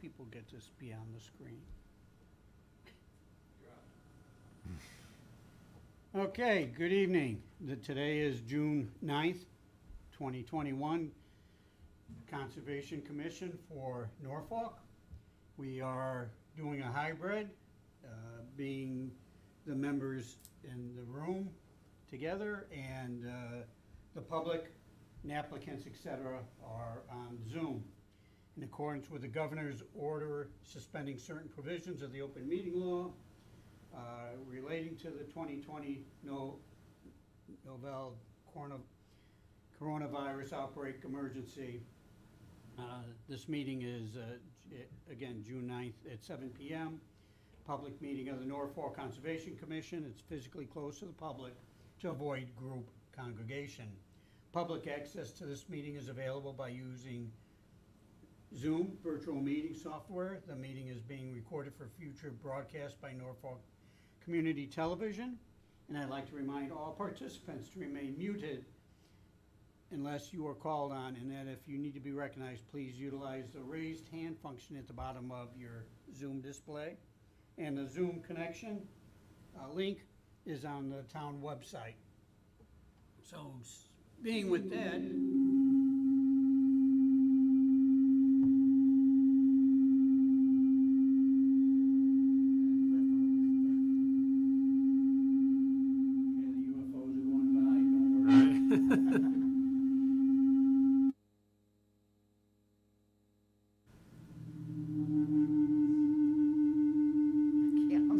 people get this beyond the screen. Okay, good evening. Today is June 9th, 2021. Conservation Commission for Norfolk. We are doing a hybrid, being the members in the room together, and the public and applicants, etc., are on Zoom. In accordance with the governor's order suspending certain provisions of the open meeting law relating to the 2020 novel coronavirus outbreak emergency. This meeting is, again, June 9th at 7 p.m. Public meeting of the Norfolk Conservation Commission. It's physically closed to the public to avoid group congregation. Public access to this meeting is available by using Zoom virtual meeting software. The meeting is being recorded for future broadcast by Norfolk Community Television. And I'd like to remind all participants to remain muted unless you are called on, and that if you need to be recognized, please utilize the raised hand function at the bottom of your Zoom display. And the Zoom connection link is on the town website. So, being with that,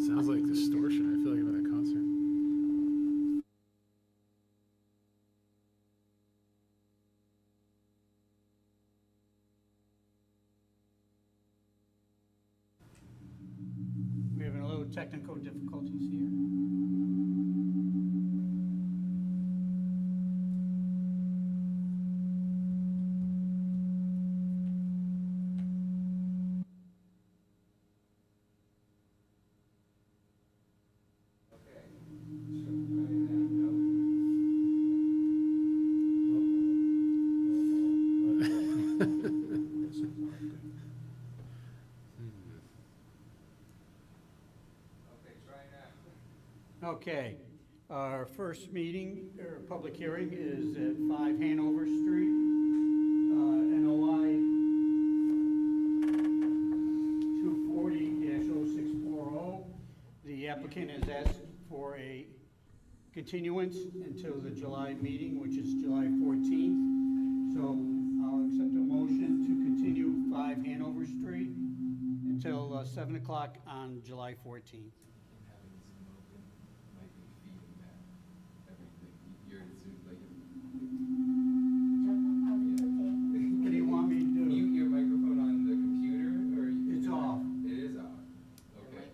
Sounds like distortion. I feel like I'm at a concert. we're having a little technical difficulties here. Okay, our first meeting, or public hearing, is at 5 Hanover Street, NOI 240-0640. The applicant has asked for a continuance until the July meeting, which is July 14th. So I'll accept a motion to continue 5 Hanover Street until 7 o'clock on July 14th. What do you want me to do? Mute your microphone on the computer, or It's off. It is off. Okay.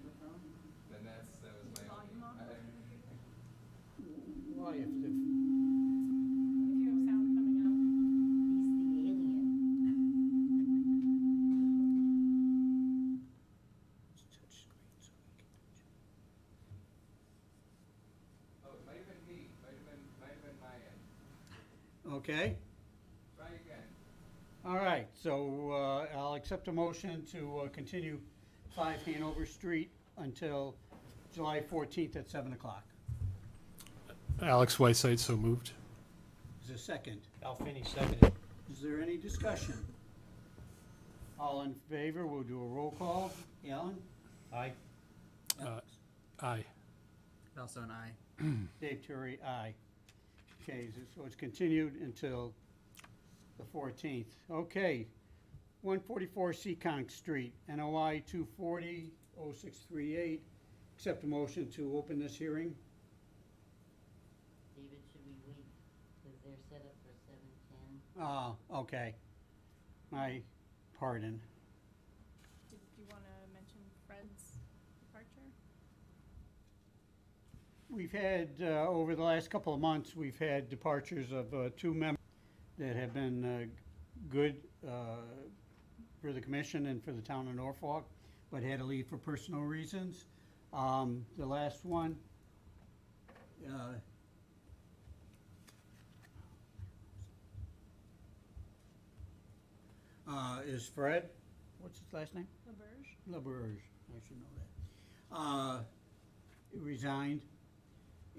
Then that was my only. Why, if If you have sound coming out. He's the alien. Oh, it might have been me. Might have been my end. Okay, Try again. all right, so I'll accept a motion to continue 5 Hanover Street until July 14th at 7 o'clock. Alex Whiteside, so moved. Is there a second? Alfini seconded. Is there any discussion? All in favor, we'll do a roll call. Alan? Aye. Aye. Also an aye. Dave Terry, aye. Okay, so it's continued until the 14th. Okay, 144 Seekonk Street, NOI 240-0638. Accept a motion to open this hearing. David, should we wait, because they're set up for 7:10? Okay. My pardon. Do you want to mention Fred's departure? We've had, over the last couple of months, we've had departures of two members that have been good for the commission and for the town of Norfolk, but had to leave for personal reasons. The last one is Fred. what's his last name? LaBerge. LaBerge, I should know that. Resigned,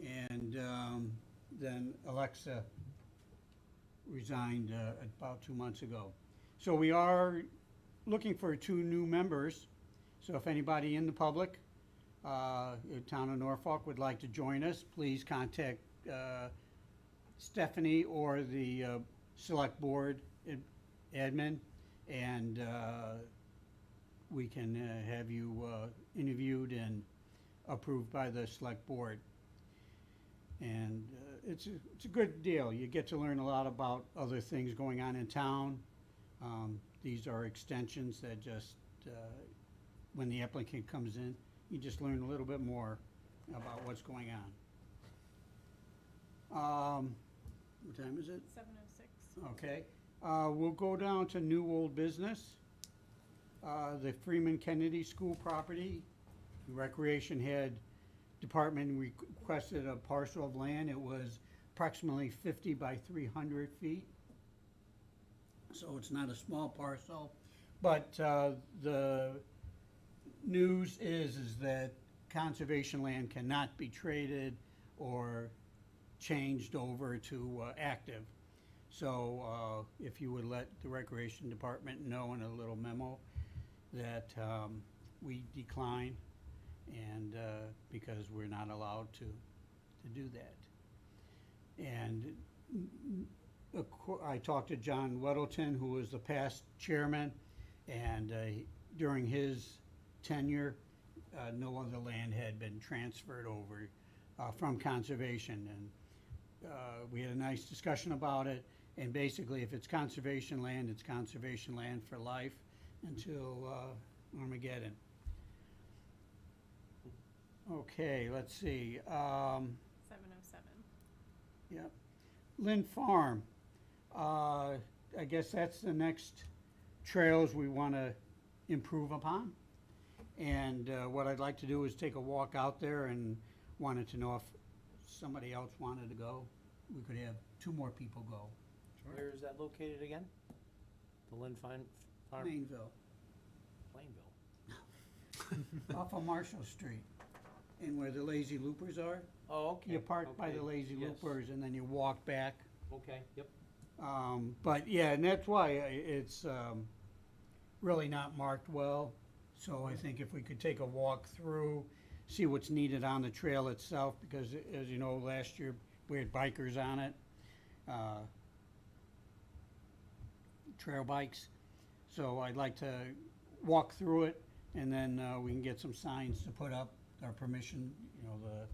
and then Alexa resigned about 2 months ago. So we are looking for 2 new members. So if anybody in the public, town of Norfolk would like to join us, please contact Stephanie or the select board admin, and we can have you interviewed and approved by the select board. And it's a good deal. You get to learn a lot about other things going on in town. These are extensions that just, when the applicant comes in, you just learn a little bit more about what's going on. What time is it? 7:06. Okay. We'll go down to new old business. The Freeman-Kennedy School property. Recreation Department requested a parcel of land. It was approximately 50 by 300 feet. So it's not a small parcel. But the news is that conservation land cannot be traded or changed over to active. So if you would let the Recreation Department know in a little memo that we decline, and because we're not allowed to do that. And I talked to John Weddleton, who was the past chairman, and during his tenure, no other land had been transferred over from conservation. And we had a nice discussion about it. And basically, if it's conservation land for life until Armageddon. Okay, let's see. 7:07. Yep. Lynn Farm. I guess that's the next trails we want to improve upon. And what I'd like to do is take a walk out there, and wanted to know if somebody else wanted to go. We could have 2 more people go. Where is that located again? The Lynn Farm? Plainville, Plainville. off of Marshall Street, and where the Lazy Loopers are. Oh, okay. You park by the okay, Lazy yes. Loopers, and then you walk back. Okay, yep. But yeah, and that's why it's really not marked well. So I think if we could take a walk through, see what's needed on the trail itself, because as you know, last year we had bikers on it, trail bikes. So I'd like to walk through it, and then we can get some signs to put up, our permission, the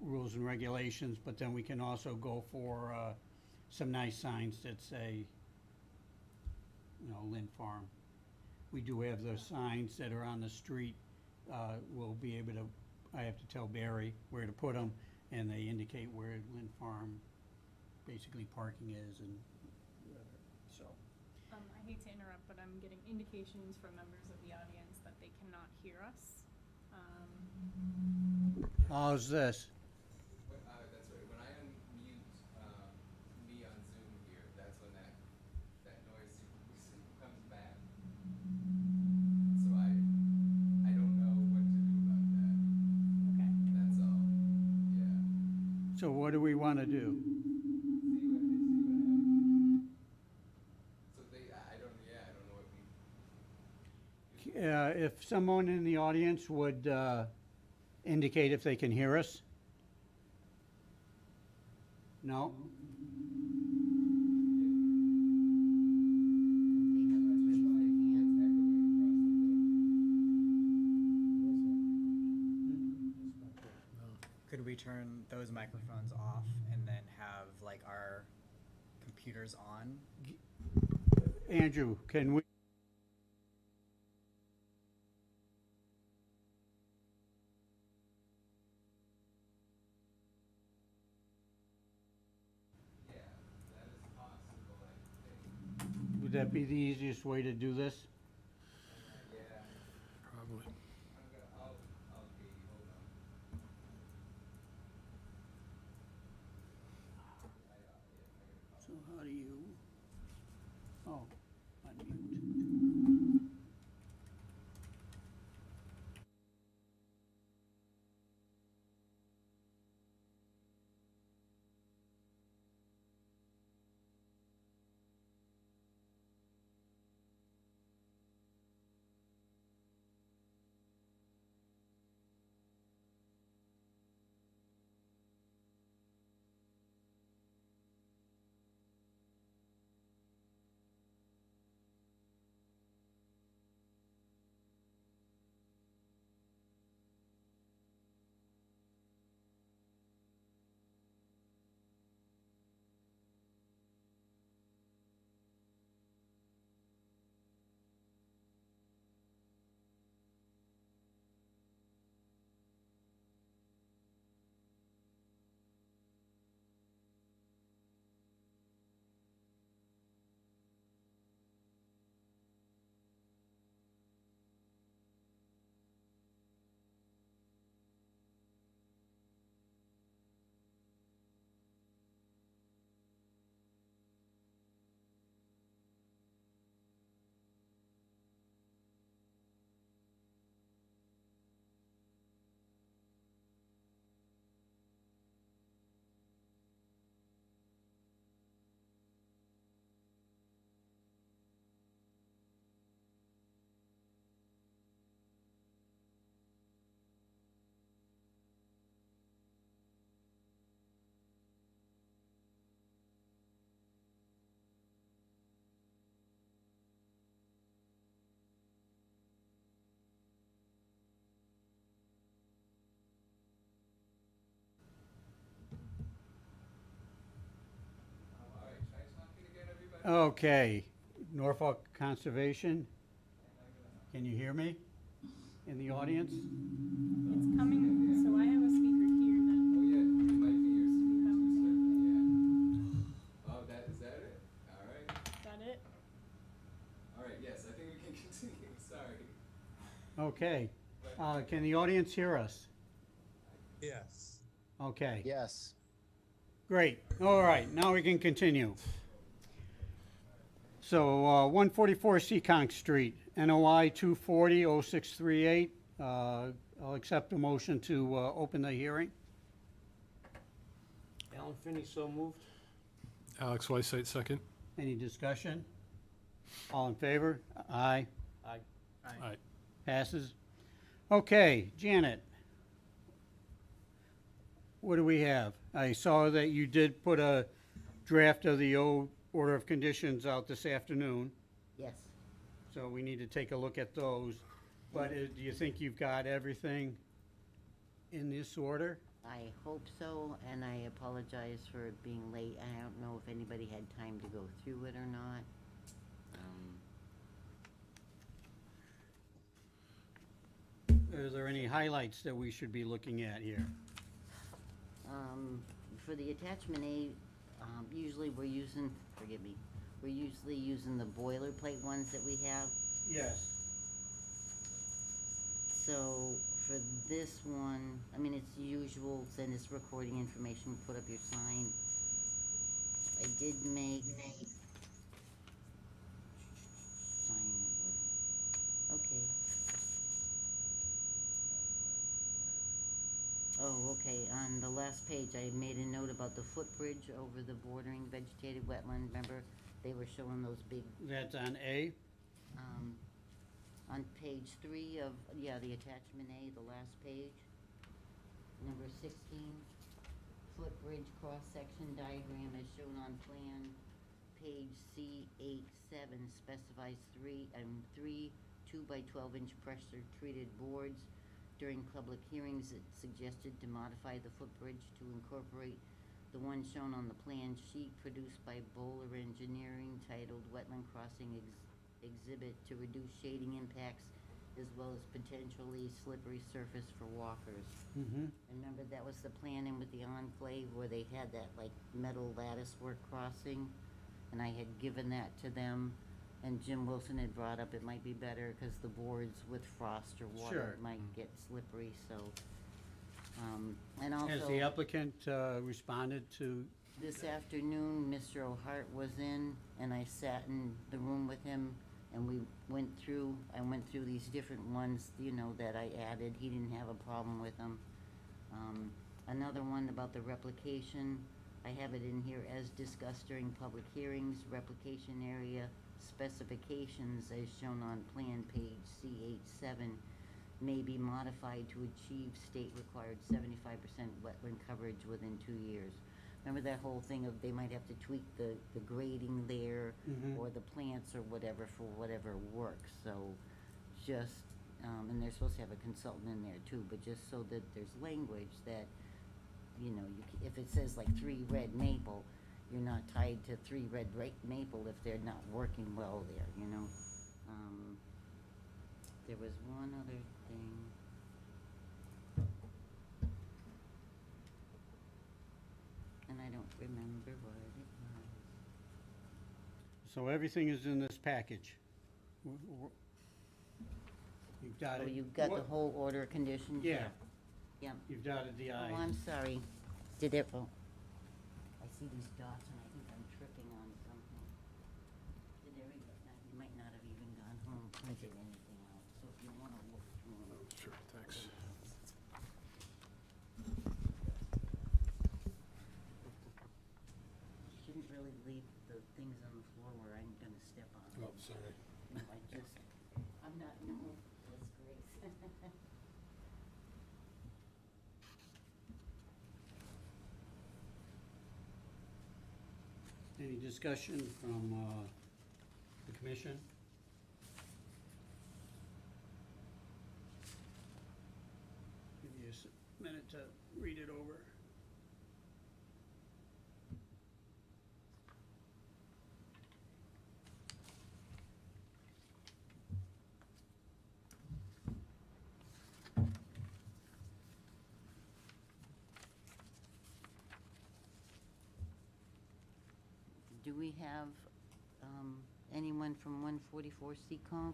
rules and regulations, but then we can also go for some nice signs that say, Lynn Farm. We do have those signs that are on the street. We'll be able to, I have to tell Barry where to put them, and they indicate where Lynn Farm basically parking is and whatever, so. I hate to interrupt, but I'm getting indications from members of the audience that they cannot hear us. How's this? That's right. When I unmute me on Zoom here, that's when that noise comes back. So I don't know what to do about that. Okay. That's all. Yeah. So what do we want to do? See what happens. So I don't know what we. If someone in the audience would indicate if they can hear us? No? Could we turn those microphones off and then have like our computers on? Andrew, can we? Yeah, that is possible, I think. Would that be the easiest way to do this? Yeah. Probably. I'll be, hold on. So how do you, oh, unmute. Okay, Norfolk Conservation, can you hear me in the audience? It's coming, so I have a speaker here that Oh yeah, it might be your be bouncing. yeah. Oh, is that it? All right. Is that it? All right. Yes, I think we can continue. Sorry. Okay, can the audience hear us? Yes. Okay. Yes. Great, all right, now we can continue. So, 144 Seekonk Street, NOI 240-0638. I'll accept a motion to open the hearing. Alan Finney, so moved. Alex Wysite, second. Any discussion? All in favor? Aye. Aye. Aye. Passes. Okay, Janet. What do we have? I saw that you did put a draft of the old order of conditions out this afternoon, Yes. so we need to take a look at those. But do you think you've got everything in this order? I hope so, and I apologize for it being late. I don't know if anybody had time to go through it or not. Are there any highlights that we should be looking at here? For the attachment A, usually we're using, forgive me, we're usually using the boilerplate ones that we have. Yes. So for this one, I mean, it's usual, send us recording information, put up your sign. I did make. Sign, okay. Oh, okay, on the last page, I made a note about the footbridge over the bordering vegetated wetland, remember? They were showing those big, That's on A? on page 3 of, yeah, the attachment A, the last page. Number 16, footbridge cross-section diagram as shown on plan. Page C87 specifies three 2x12-inch pressure-treated boards. During public hearings, it suggested to modify the footbridge to incorporate the one shown on the plan sheet produced by Bowler Engineering titled Wetland Crossing Exhibit to reduce shading impacts as well as potentially slippery surface for walkers. Mm-hmm. Remember that was the plan in with the enclave where they had that like metal lattice work crossing? And I had given that to them. And Jim Wilson had brought up it might be better because the boards with frost or water Sure. might get slippery, so. And also. Has the applicant responded to? This afternoon, Mr. O'Hart was in, and I sat in the room with him, and I went through these different ones, you know, that I added. He didn't have a problem with them. Another one about the replication, I have it in here as discussed during public hearings, replication area specifications as shown on plan page C87 may be modified to achieve state-required 75% wetland coverage within 2 years. Remember that whole thing of they might have to tweak the grading there or the plants or whatever for whatever works. So just, and they're supposed to have a consultant in there too, but just so that there's language that, you know, if it says like 3 red maple, you're not tied to 3 red maple if they're not working well there, you know. There was one other thing. And I don't remember what it was. So everything is in this package? You've So dotted. you've got the what- whole order of conditions? Yeah, Yeah. you've dotted the I. Oh, I'm sorry. Did it, oh. I see these dots and I think I'm tripping on something. Did everybody, you might not have even gone home and printed anything out, so if you wanna look through it. Sure, thanks. You shouldn't really leave the things on the floor where I'm gonna step on them. Oh, sorry. No, I'm not, no, that's Grace. Any discussion from the commission? Give you a minute to read it over. do we have, anyone from 144 Seekonk?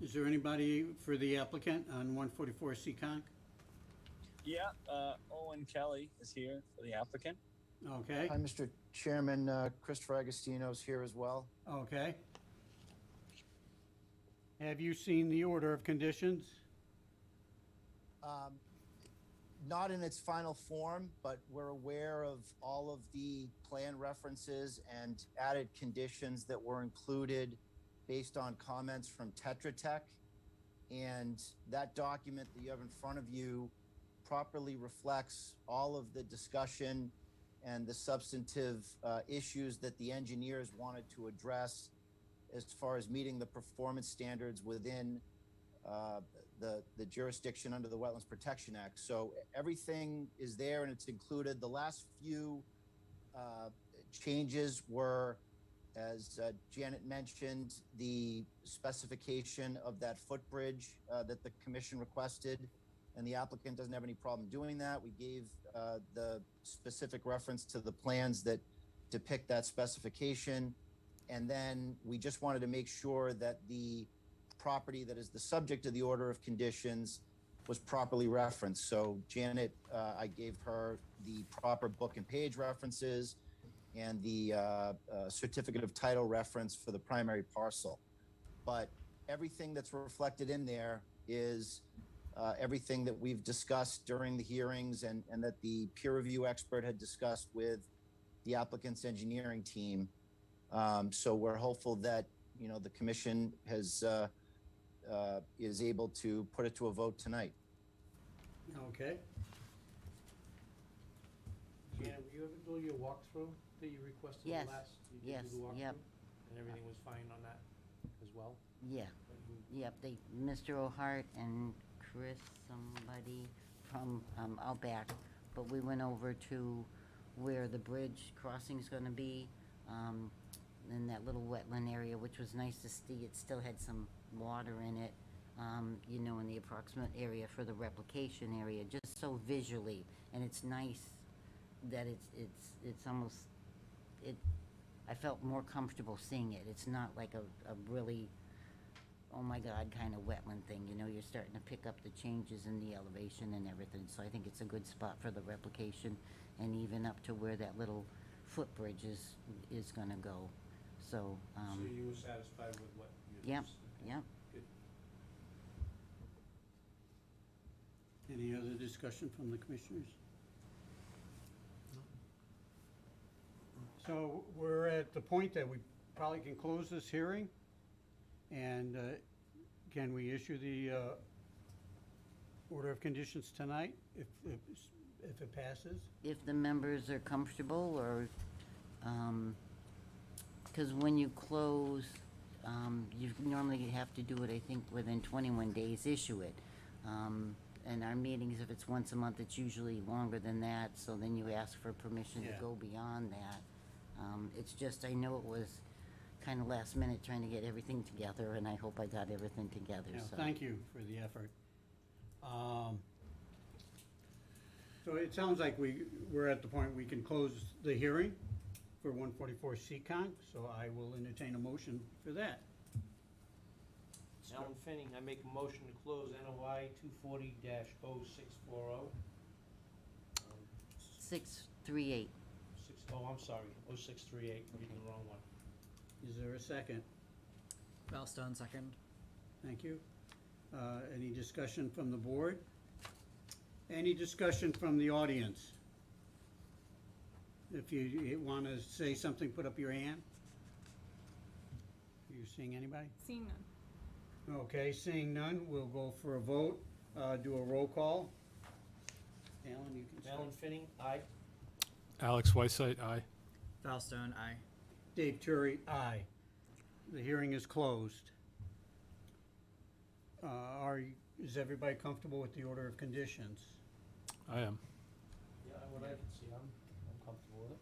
Is there anybody for the applicant on 144 Seekonk? Yeah, Owen Kelly is here for the applicant. Okay, Hi, Mr. Chairman. Christopher Agostino's here as well. okay. Have you seen the order of conditions? Not in its final form, but we're aware of all of the plan references and added conditions that were included based on comments from Tetra Tech. And that document that you have in front of you properly reflects all of the discussion and the substantive issues that the engineers wanted to address as far as meeting the performance standards within the jurisdiction under the Wetlands Protection Act. So everything is there and it's included. The last few changes were, as Janet mentioned, the specification of that footbridge that the commission requested, and the applicant doesn't have any problem doing that. We gave the specific reference to the plans that depict that specification. And then we just wanted to make sure that the property that is the subject of the order of conditions was properly referenced. So Janet, I gave her the proper book and page references and the certificate of title reference for the primary parcel. But everything that's reflected in there is everything that we've discussed during the hearings and that the peer review expert had discussed with the applicant's engineering team. So we're hopeful that, you know, the commission has is able to put it to a vote tonight. Okay. Janet, were you able to do your walkthrough that you requested Yes, last? You did yes, do the walkthrough? yep. And everything was fine on that as well? Yeah, yep, Mr. O'Hart and Chris, somebody from, out back, but we went over to where the bridge crossing's gonna be, in that little wetland area, which was nice to see. It still had some water in it, you know, in the approximate area for the replication area, just so visually, and it's nice that it's almost, I felt more comfortable seeing it. It's not like a really, oh my God, kind of wetland thing, you know, you're starting to pick up the changes in the elevation and everything, so I think it's a good spot for the replication, and even up to where that little footbridge is gonna go, so, So you were satisfied with what you Yep, just? yep. Good. Any other discussion from the commissioners? So we're at the point that we probably can close this hearing. And can we issue the order of conditions tonight if it passes? If the members are comfortable, or, because when you close, you normally have to do it, I think, within 21 days, issue it. And our meetings, if it's once a month, it's usually longer than that, so then you ask for permission to Yeah. go beyond that. It's just, I know it was kind of last minute trying to get everything together, and I hope I got everything together, Yeah, so. thank you for the effort. So it sounds like we're at the point we can close the hearing for 144 Seekonk, so I will entertain a motion for that. Alan Finning, I make a motion to close NOI 240-0640. 638. I'm sorry, 0638, reading the wrong one. Is there a second? Valentine, second. Thank you. Any discussion from the board? Any discussion from the audience? If you want to say something, put up your hand. Are you seeing anybody? Seeing none. Okay, seeing none, we'll go for a vote. Do a roll call. Alan, you can start. Alan Finning, aye. Alex Whiteside, aye. Valstone, aye. Dave Turi, aye. The hearing is closed. Is everybody comfortable with the order of conditions? I am. Yeah, what I can see, I'm comfortable with it.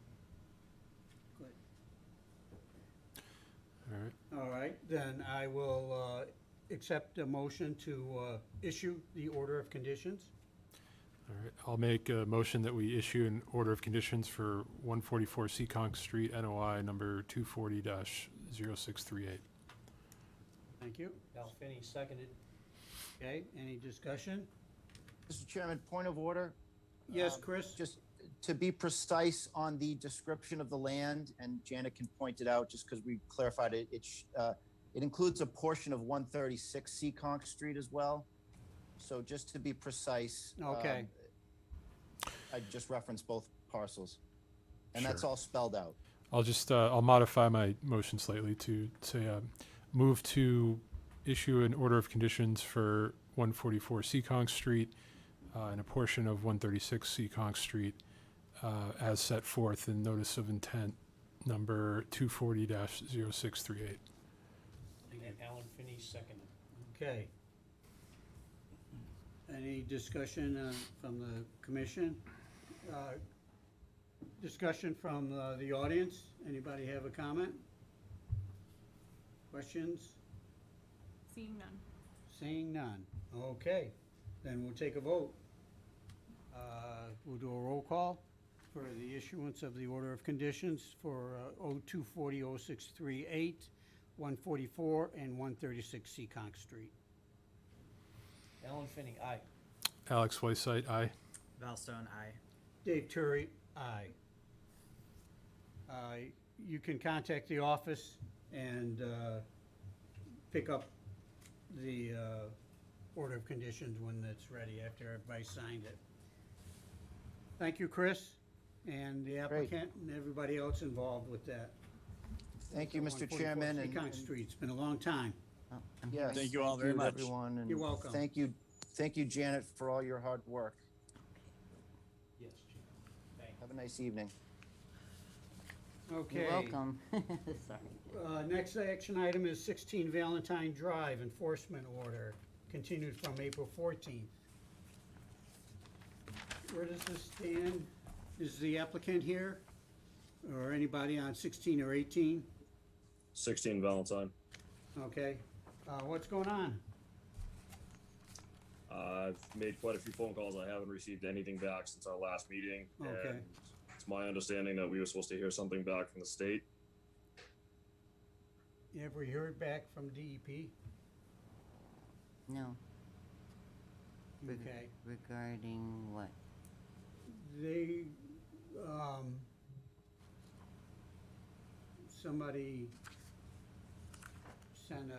All right. All right, then I will accept a motion to issue the order of conditions. All right, I'll make a motion that we issue an order of conditions for 144 Seekonk Street, NOI number 240-0638. Thank you. Al Finney, seconded. Okay, any discussion? Mr. Chairman, point of order. Yes, Chris? Just to be precise on the description of the land, and Janet can point it out just because we clarified it, it includes a portion of 136 Seekonk Street as well. So just to be precise. Okay. I just referenced both parcels. And that's Sure. all spelled out. I'll just, I'll modify my motion slightly to say, move to issue an order of conditions for 144 Seekonk Street and a portion of 136 Seekonk Street as set forth in notice of intent number 240-0638. And Alan Finney, seconded. Okay. Any discussion from the commission? Discussion from the audience? Anybody have a comment? Questions? Seeing none. Seeing none. Okay, then we'll take a vote. We'll do a roll call for the issuance of the order of conditions for 0240-0638, 144, and 136 Seekonk Street. Alan Finney, aye. Alex Whiteside, aye. Valstone, aye. Dave Turi, aye. You can contact the office and pick up the order of conditions when it's ready, after everybody signed it. Thank you, Chris, and the applicant and everybody else involved with that. Thank you, Mr. 144 Chairman. Seekonk Street, it's been a long time. Yes, Thank you all very much. everyone, and You're welcome. Thank you, Janet, for all your hard work. Yes, Jim. Thank you. Have a nice evening. Okay. You're welcome. Sorry. Next action item is 16 Valentine Drive enforcement order, continued from April 14th. Where does this stand? Is the applicant here? Or anybody on 16 or 18? 16 Valentine. Okay. What's going on? I've made quite a few phone calls. I haven't received anything back since our last meeting. Okay. And it's my understanding that we were supposed to hear something back from the state. Have we heard back from DEP? No. Okay. Regarding what? They, somebody sent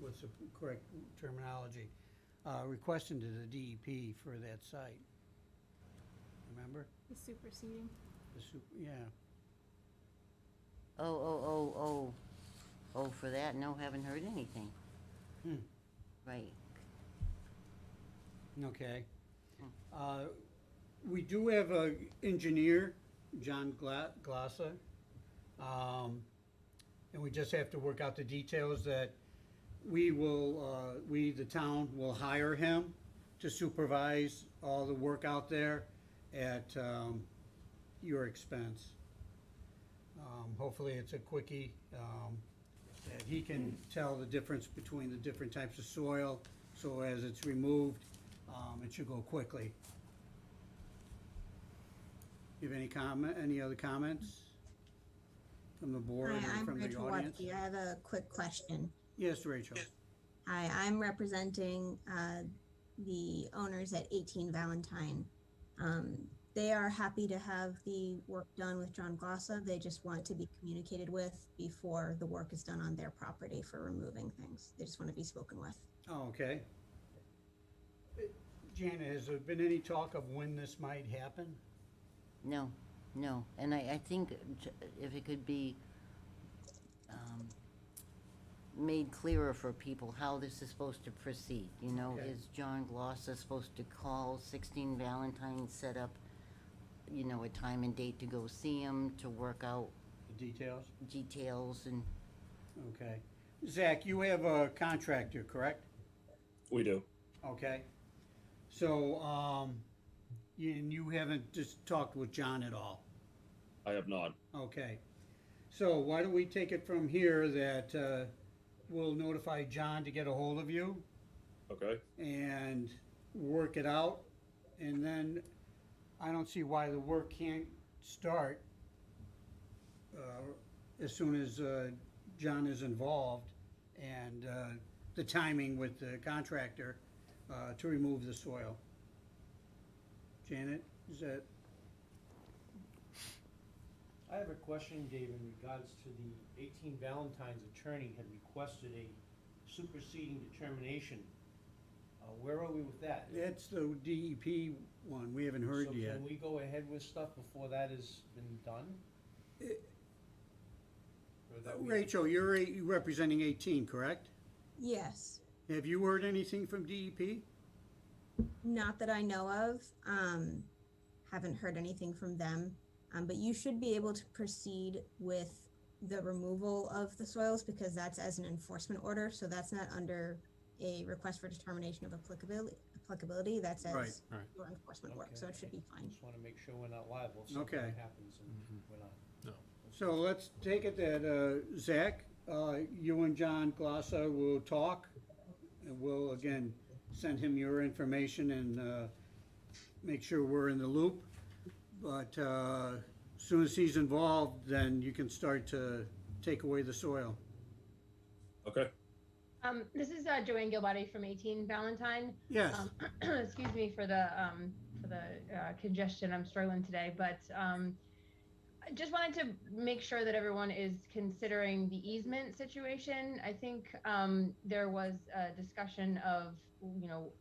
what's the correct terminology? Requesting to the DEP for that site. Remember? The superseding. Yeah. Oh, for that? No, haven't heard anything. Hmm. Right. Okay. We do have a engineer, John Glassa, and we just have to work out the details that we will, the town, will hire him to supervise all the work out there at your expense. Hopefully it's a quickie, that he can tell the difference between the different types of soil, so as it's removed, it should go quickly. You have any other comments from the board Hi, or I'm from the Rachel audience? Watkey. I have a quick question. Yes, Rachel. Hi, I'm representing the owners at 18 Valentine. They are happy to have the work done with John Glossa. They just want to be communicated with before the work is done on their property for removing things. They just want to be spoken with. Oh, okay. Janet, has there been any talk of when this might happen? No, and I think if it could be made clearer for people how this is supposed to proceed, you know, Okay. is John Glossa supposed to call 16 Valentine, set up, you know, a time and date to go see him, to work out The details? details and, Okay. Zach, you have a contractor, correct? We do. Okay. So, and you haven't just talked with John at all? I have not. Okay. So why don't we take it from here that we'll notify John to get a hold of you Okay. and work it out And then I don't see why the work can't start as soon as John is involved, and the timing with the contractor to remove the soil. Janet, is that? I have a question, Dave, in regards to the 18 Valentine's attorney had requested a superseding determination. Where are we with that? That's the DEP one, we haven't heard So yet. can we go ahead with stuff before that has been done? Or that we- Rachel, you're representing 18, correct? Yes. Have you heard anything from E DEP? Not that I know of. Haven't heard anything from them. But you should be able to proceed with the removal of the soils because that's as an enforcement order. So that's not under a request for determination of applicability. That's as Right, right. your enforcement work. Okay. So it should be fine. Just wanna make sure we're not liable if something Okay. happens and we're not. So let's take it that, Zach, you and John Glassa will talk, and we'll, again, send him your information and make sure we're in the loop. But as soon as he's involved, then you can start to take away the soil. Okay. This is Joanne Gilbody from 18 Valentine. Yes, Excuse me for the congestion. I'm struggling today, but I just wanted to make sure that everyone is considering the easement situation. I think there was a discussion of, you know,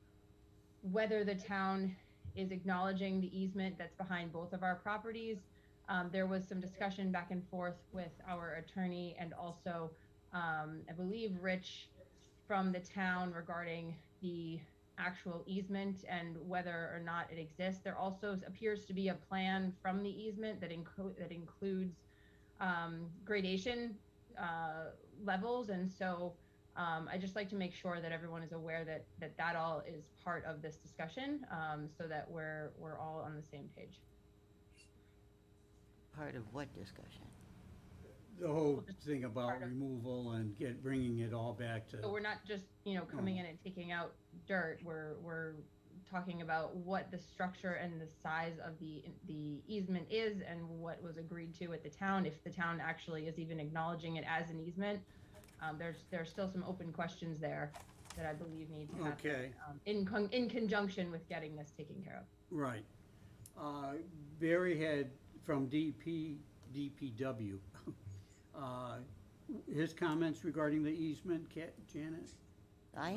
whether the town is acknowledging the easement that's behind both of our properties. There was some discussion back and forth with our attorney and also, I believe, Rich from the town regarding the actual easement and whether or not it exists. There also appears to be a plan from the easement that includes gradation levels, and so I just like to make sure that everyone is aware that all is part of this discussion, so that we're all on the same page. Part of what discussion? the whole thing about removal and bringing it all back to. So we're not just, coming in and taking out dirt. We're talking about what the structure and the size of the easement is and what was agreed to at the town, if the town actually is even acknowledging it as an easement. There's still some open questions there that I believe need to happen. Okay. In conjunction with getting this taken care of. Right. Barry had from DPW, his comments regarding the easement, Janet? I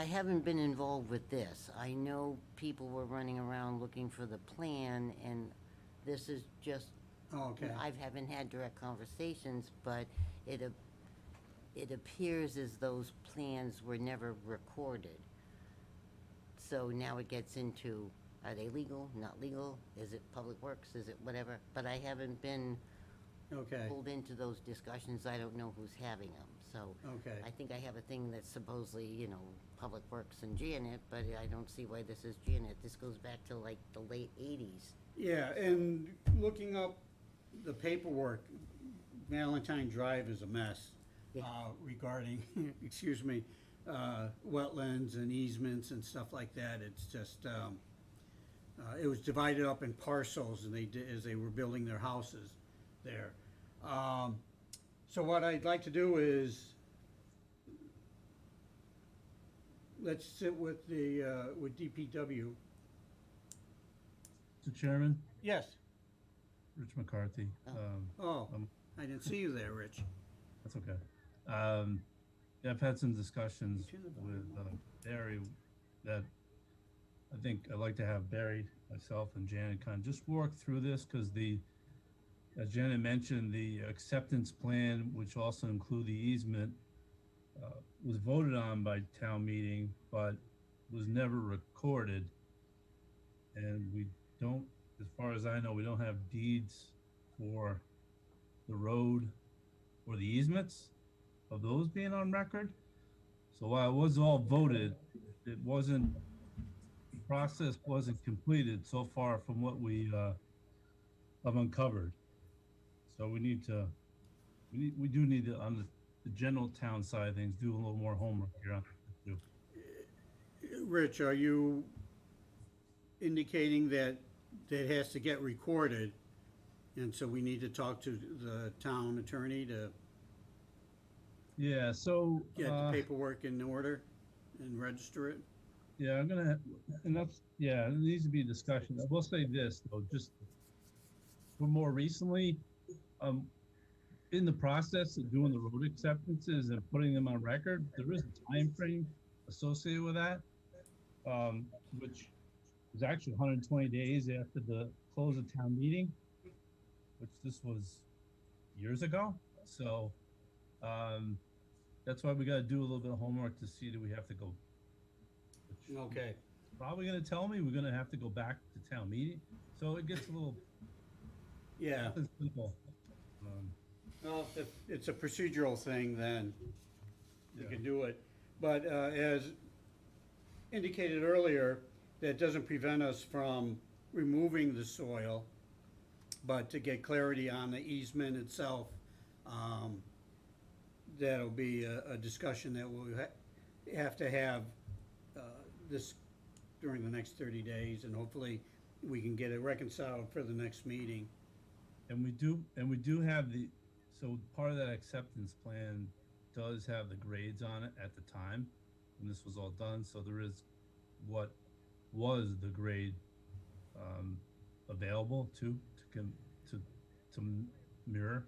haven't been involved with this. I know people were running around looking for the plan, and this is just, Okay. I haven't had direct conversations, but it appears as those plans were never recorded. So now it gets into, are they legal, not legal? Is it public works, is it whatever? But I haven't been Okay. pulled into those discussions. I don't know who's having them, so. Okay. I think I have a thing that's supposedly, Public Works and Janet, but I don't see why this is Janet. This goes back to like the late 80s. Yeah, and looking up the paperwork, Valentine Drive is a mess Yeah. regarding, excuse me, wetlands and easements and stuff like that. It's just, it was divided up in parcels and as they were building their houses there. So what I'd like to do is, let's sit with with DPW. Mr. Chairman, Yes. Rich McCarthy. Oh, Um, I didn't see you there, Rich. That's okay. Yeah, I've had some discussions with Barry that I think I'd like to have Barry, myself, and Janet kind of just work through this, because as Janet mentioned, the acceptance plan, which also include the easement, was voted on by town meeting, but was never recorded. And we don't, as far as I know, we don't have deeds for the road or the easements of those being on record. So while it was all voted, it wasn't, the process wasn't completed so far from what we have uncovered. So we do need to, on the general town side of things, do a little more homework here on it too. Rich, are you indicating that that has to get recorded? And so we need to talk to the town attorney to Yeah, so, get the paperwork in order and register it? yeah, and that's, yeah, it needs to be a discussion. I will say this, though, just for more recently, in the process of doing the road acceptances and putting them on record, there is a time frame associated with that, which is actually 120 days after the close of town meeting, which this was years ago. So, that's why we gotta do a little bit of homework to see, do we have to go? Which Okay. probably gonna tell me we're gonna have to go back to town meeting, so it gets a little Yeah. simple. Well, if it's a procedural thing, then we Yeah. can do it. But as indicated earlier, that doesn't prevent us from removing the soil, but to get clarity on the easement itself, that'll be a discussion that we'll have to have this during the next 30 days, and hopefully we can get it reconciled for the next meeting. And we do have so part of that acceptance plan does have the grades on it at the time when this was all done, so there is what was the grade available to mirror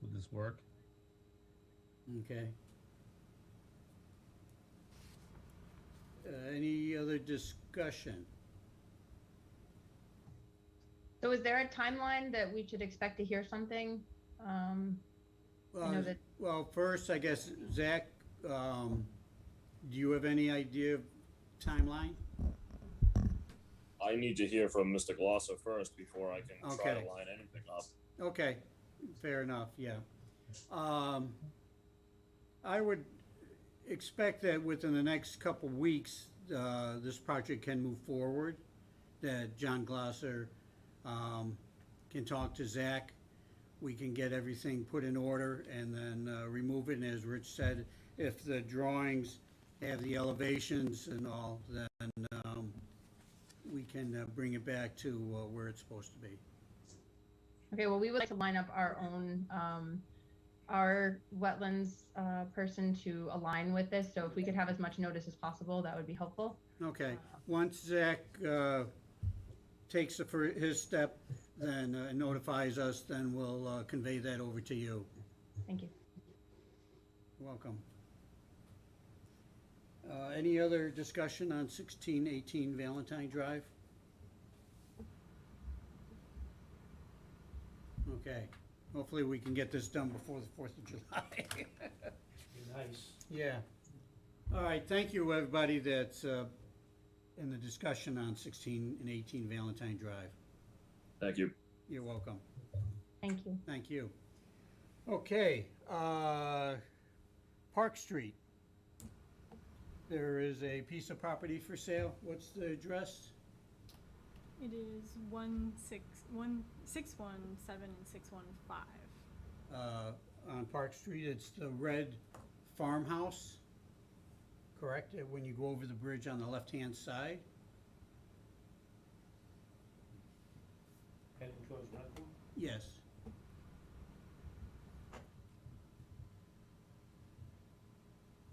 with this work. Okay. Any other discussion? So is there a timeline that we should expect to hear something? I know that. Well, first, I guess, Zach, do you have any idea of timeline? I need to hear from Mr. Glosser first before I can try to Okay. line anything up. Okay, fair enough, yeah. I would expect that within the next couple weeks, this project can move forward, that John Glosser can talk to Zach. We can get everything put in order and then remove it. And as Rich said, if the drawings have the elevations and all, then we can bring it back to where it's supposed to be. Okay, well, we would like to line up our own, our wetlands person to align with this. So if we could have as much notice as possible, that would be helpful. Okay, once Zach takes his step, then notifies us, then we'll convey that over to you. Thank you. You're welcome. Any other discussion on 1618 Valentine Drive? Okay, hopefully we can get this done before the 4th of July. Be nice. Yeah. All right, thank you, everybody that's in the discussion on 16 and 18 Valentine Drive. Thank you. You're welcome. Thank you. Thank you. Okay, Park Street. There is a piece of property for sale. What's the address? It is 617 and 615. On Park Street, it's the red farmhouse, correct? When you go over the bridge on the left-hand side? Heading towards Rentham? Yes.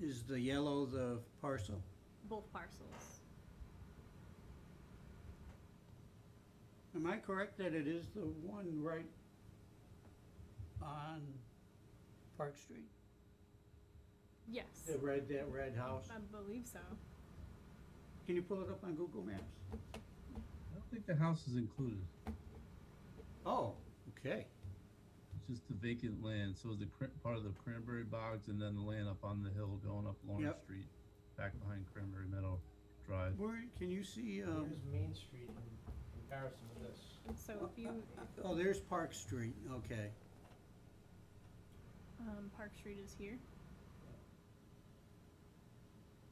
Is the yellow the parcel? Both parcels. Am I correct that it is the one right on Park Street? Yes. That red house? I believe so. Can you pull it up on Google Maps? I don't think the house is included. Oh, okay. It's just the vacant land, so the part of the cranberry bogs and then the land up on the hill going up Lawrence Yep. Street, back behind Cranberry Meadow Drive. Where, can you see, Where's Main Street in comparison to this? So if you, oh, there's Park Street, okay. Park Street is here.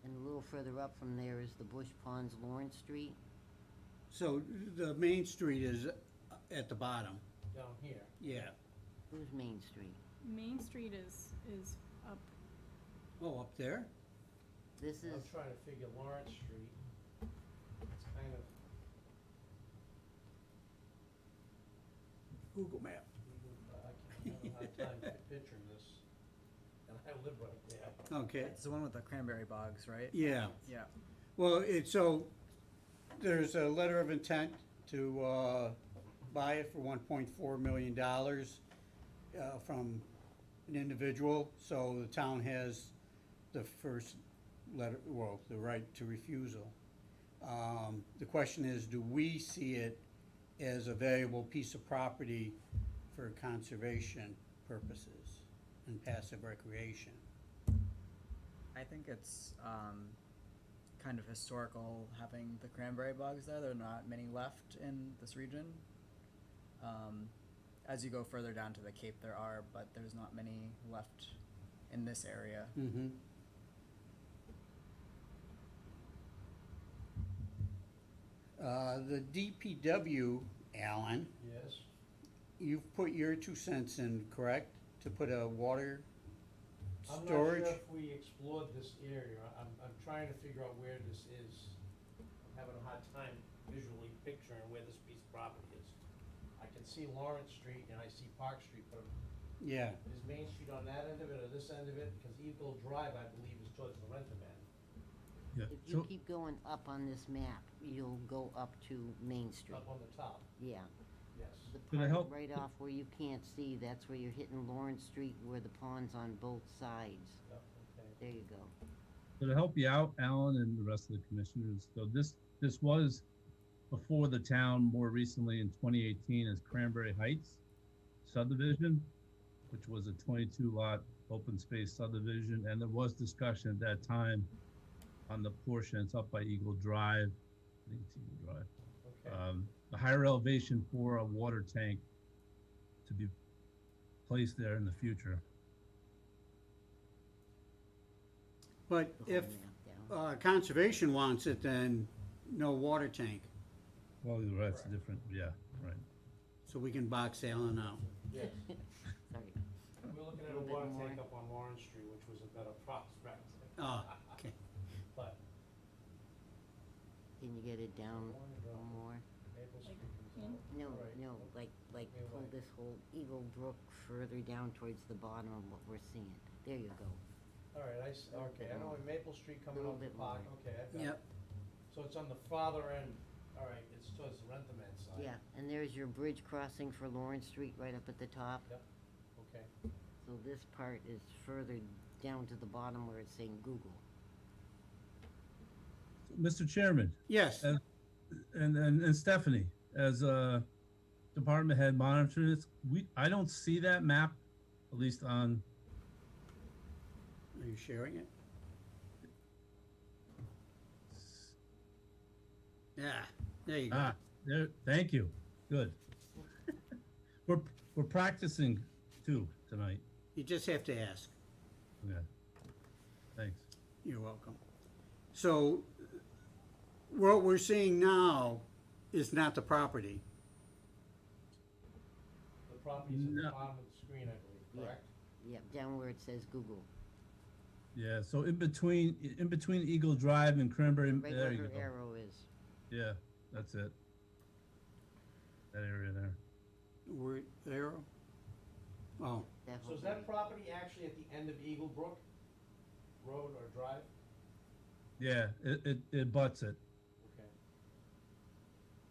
And a little further up from there is the Bush Ponds Lawrence Street. So the main street is at the bottom, Down here. yeah. Who's Main Street? Main Street is up. Oh, up there? This I'm is, trying to figure Lawrence Street. It's kind of, Google Map. I can't have a hard time picturing this. And I live right there. Okay, It's the one with the cranberry bogs, right? yeah. Yeah. Well, there's a letter of intent to buy it for $1.4 million from an individual, so the town has the first the right to refusal. The question is, do we see it as a valuable piece of property for conservation purposes and passive recreation? I think it's kind of historical having the cranberry bogs there. There are not many left in this region. As you go further down to the Cape, there are, but there's not many left in this area. Mm-hmm. The DPW, Alan, Yes. you've put your 2 cents in, correct? To put a water I'm not storage? sure if we explored this area. I'm trying to figure out where this is. I'm having a hard time visually picturing where this piece of property is. I can see Lawrence Street and I see Park Street, but Yeah, is Main Street on that end of it or this end of it? Because Eagle Drive, I believe, is towards the Rentham end. Yeah, if you keep going up on this map, you'll go up to Main Street. Up on the top, Yeah. yes. The Could I part help? right off where you can't see, that's where you're hitting Lawrence Street where the pond's on both sides. Yep, okay. There you go. So to help you out, Alan, and the rest of the commissioners, so this was before the town more recently in 2018 as Cranberry Heights subdivision, which was a 22 lot open space subdivision, and there was discussion at that time on the portion, it's up by Eagle Drive, I think it's Eagle Drive. Okay. The higher elevation for a water tank to be placed there in the future. but The whole if map down. conservation wants it, then no water tank, Well, that's different, yeah, right. so we can box Alan out. Yes. Sorry. We're looking at a Little bit water more. tank up on Lawrence Street, which was a better prospect. Oh, okay. But Can you get it down a little more? Maple Street comes in? out. No, Right. no, like Yeah, pull right. this whole Eagle Brook further down towards the bottom of what we're seeing. There you go. All right, okay, I know in Maple Street coming Little up the bit park, more. okay, I've got it. Yep, So it's on the farther end, all right, it's towards the Rentham end side. Yeah, and there's your bridge crossing for Lawrence Street right up at the top. Yep, okay. So this part is further down to the bottom where it's saying Google. Mr. Chairman, yes, and Stephanie, as a department head monitoring this, I don't see that map, at least on, are you sharing it? Yeah, there you go. there, thank you, good. We're practicing too tonight, You just have to ask. okay, thanks. You're welcome. So, what we're seeing now is not the property. The property's at the No. bottom of the screen, I believe, Yeah. correct? Yep, down where it says Google. Yeah, so in between Eagle Drive and Cranberry, Right there where you her go. arrow is. Yeah, that's it. That area there. Where, arrow? Oh, That So whole is that area. property actually at the end of Eagle Brook Road or Drive? Yeah, it butts it. Okay.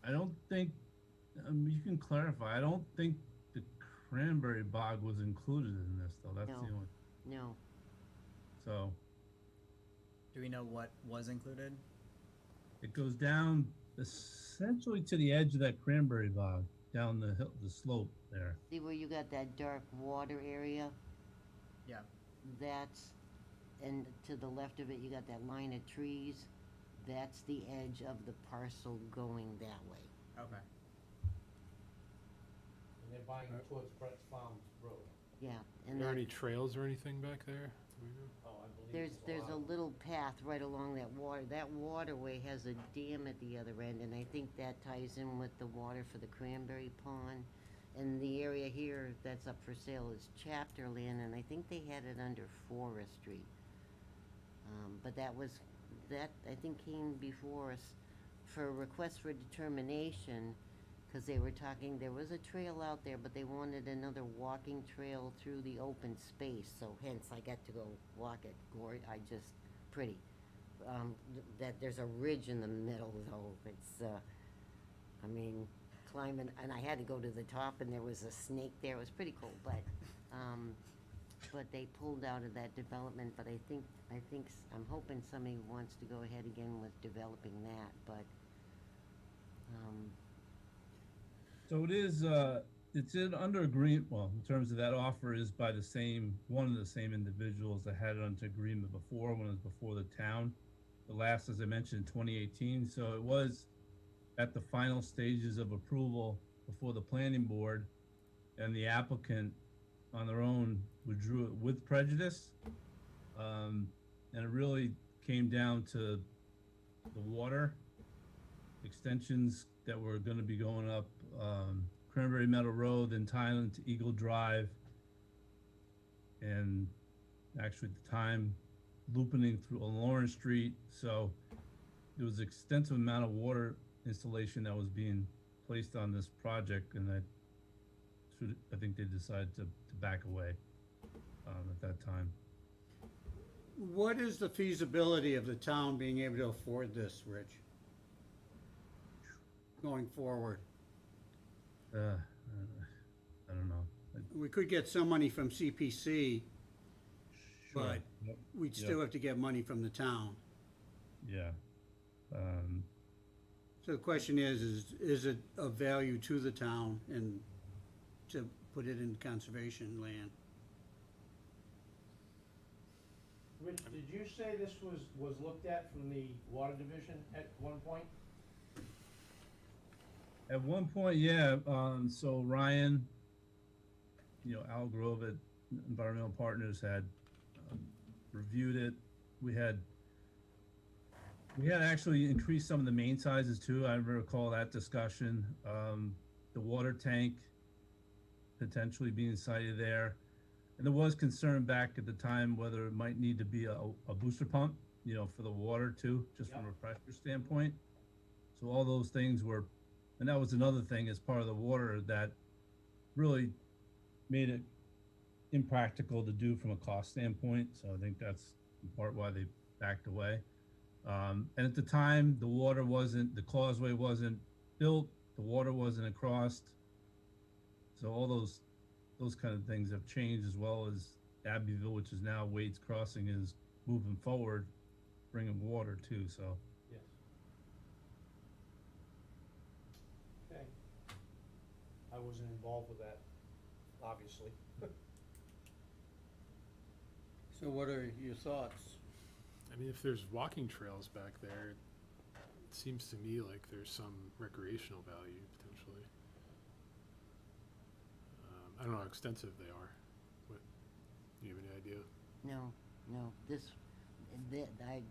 I don't think, you can clarify, I don't think the cranberry bog was included in this though, that's the No. only, No, so. Do we know what was included? It goes down essentially to the edge of that cranberry bog, down the hill, the slope there. see where you got that dark water area? Yeah. That's, and to the left of it, you got that line of trees. That's the edge of the parcel going that way. Okay. And they're buying towards Brett's Farm Road. Yeah, Are and there that, any trails or anything back there? Do we know? Oh, I believe there's a lot. little path right along that water. That waterway has a dam at the other end, and I think that ties in with the water for the cranberry pond. And the area here that's up for sale is chapter land, and I think they had it under forestry. But that I think came before us for a request for determination, because they were talking, there was a trail out there, but they wanted another walking trail through the open space, so hence I got to go walk it. Pretty. That there's a ridge in the middle, though. It's, I mean, climbing, and I had to go to the top, and there was a snake there. It was pretty cool, but they pulled out of that development. But I'm hoping somebody wants to go ahead again with developing that. But So it is, it's in under agreement, well, in terms of that offer is by one of the same individuals that had it under agreement before, when it was before the town. The last, as I mentioned, 2018, so it was at the final stages of approval before the planning board, and the applicant on their own withdrew it with prejudice. And it really came down to the water extensions that were gonna be going up Cranberry Meadow Road, then Thailand to Eagle Drive, and actually at the time looping through on Lawrence Street. So there was extensive amount of water installation that was being placed on this project, and I think they decided to back away at that time. What is the feasibility of the town being able to afford this, Rich? Going forward? I don't know. We could get some money from CPC, but Yep. we'd still have to get money from the town. Yeah. So the question is it of value to the town and to put it in conservation land? Rich, did you say this was looked at from the water division at one point? At one point, yeah, so Ryan, Al Grove at Environmental Partners had reviewed it. We had actually increased some of the main sizes too. I recall that discussion. The water tank potentially being sited there. And there was concern back at the time whether it might need to be a booster pump, for the water too, just from a pressure standpoint. So all those things were, and that was another thing as part of the water that really made it impractical to do from a cost standpoint. So I think that's in part why they backed away. And at the time, the causeway wasn't built, the water wasn't across. So all those kind of things have changed, as well as Abbeville, which is now Wade's Crossing, is moving forward, bringing water too, so. Yes. Okay. I wasn't involved with that, obviously. So what are your thoughts? I mean, if there's walking trails back there, it seems to me like there's some recreational value potentially. I don't know how extensive they are. What, do you have any idea? no. I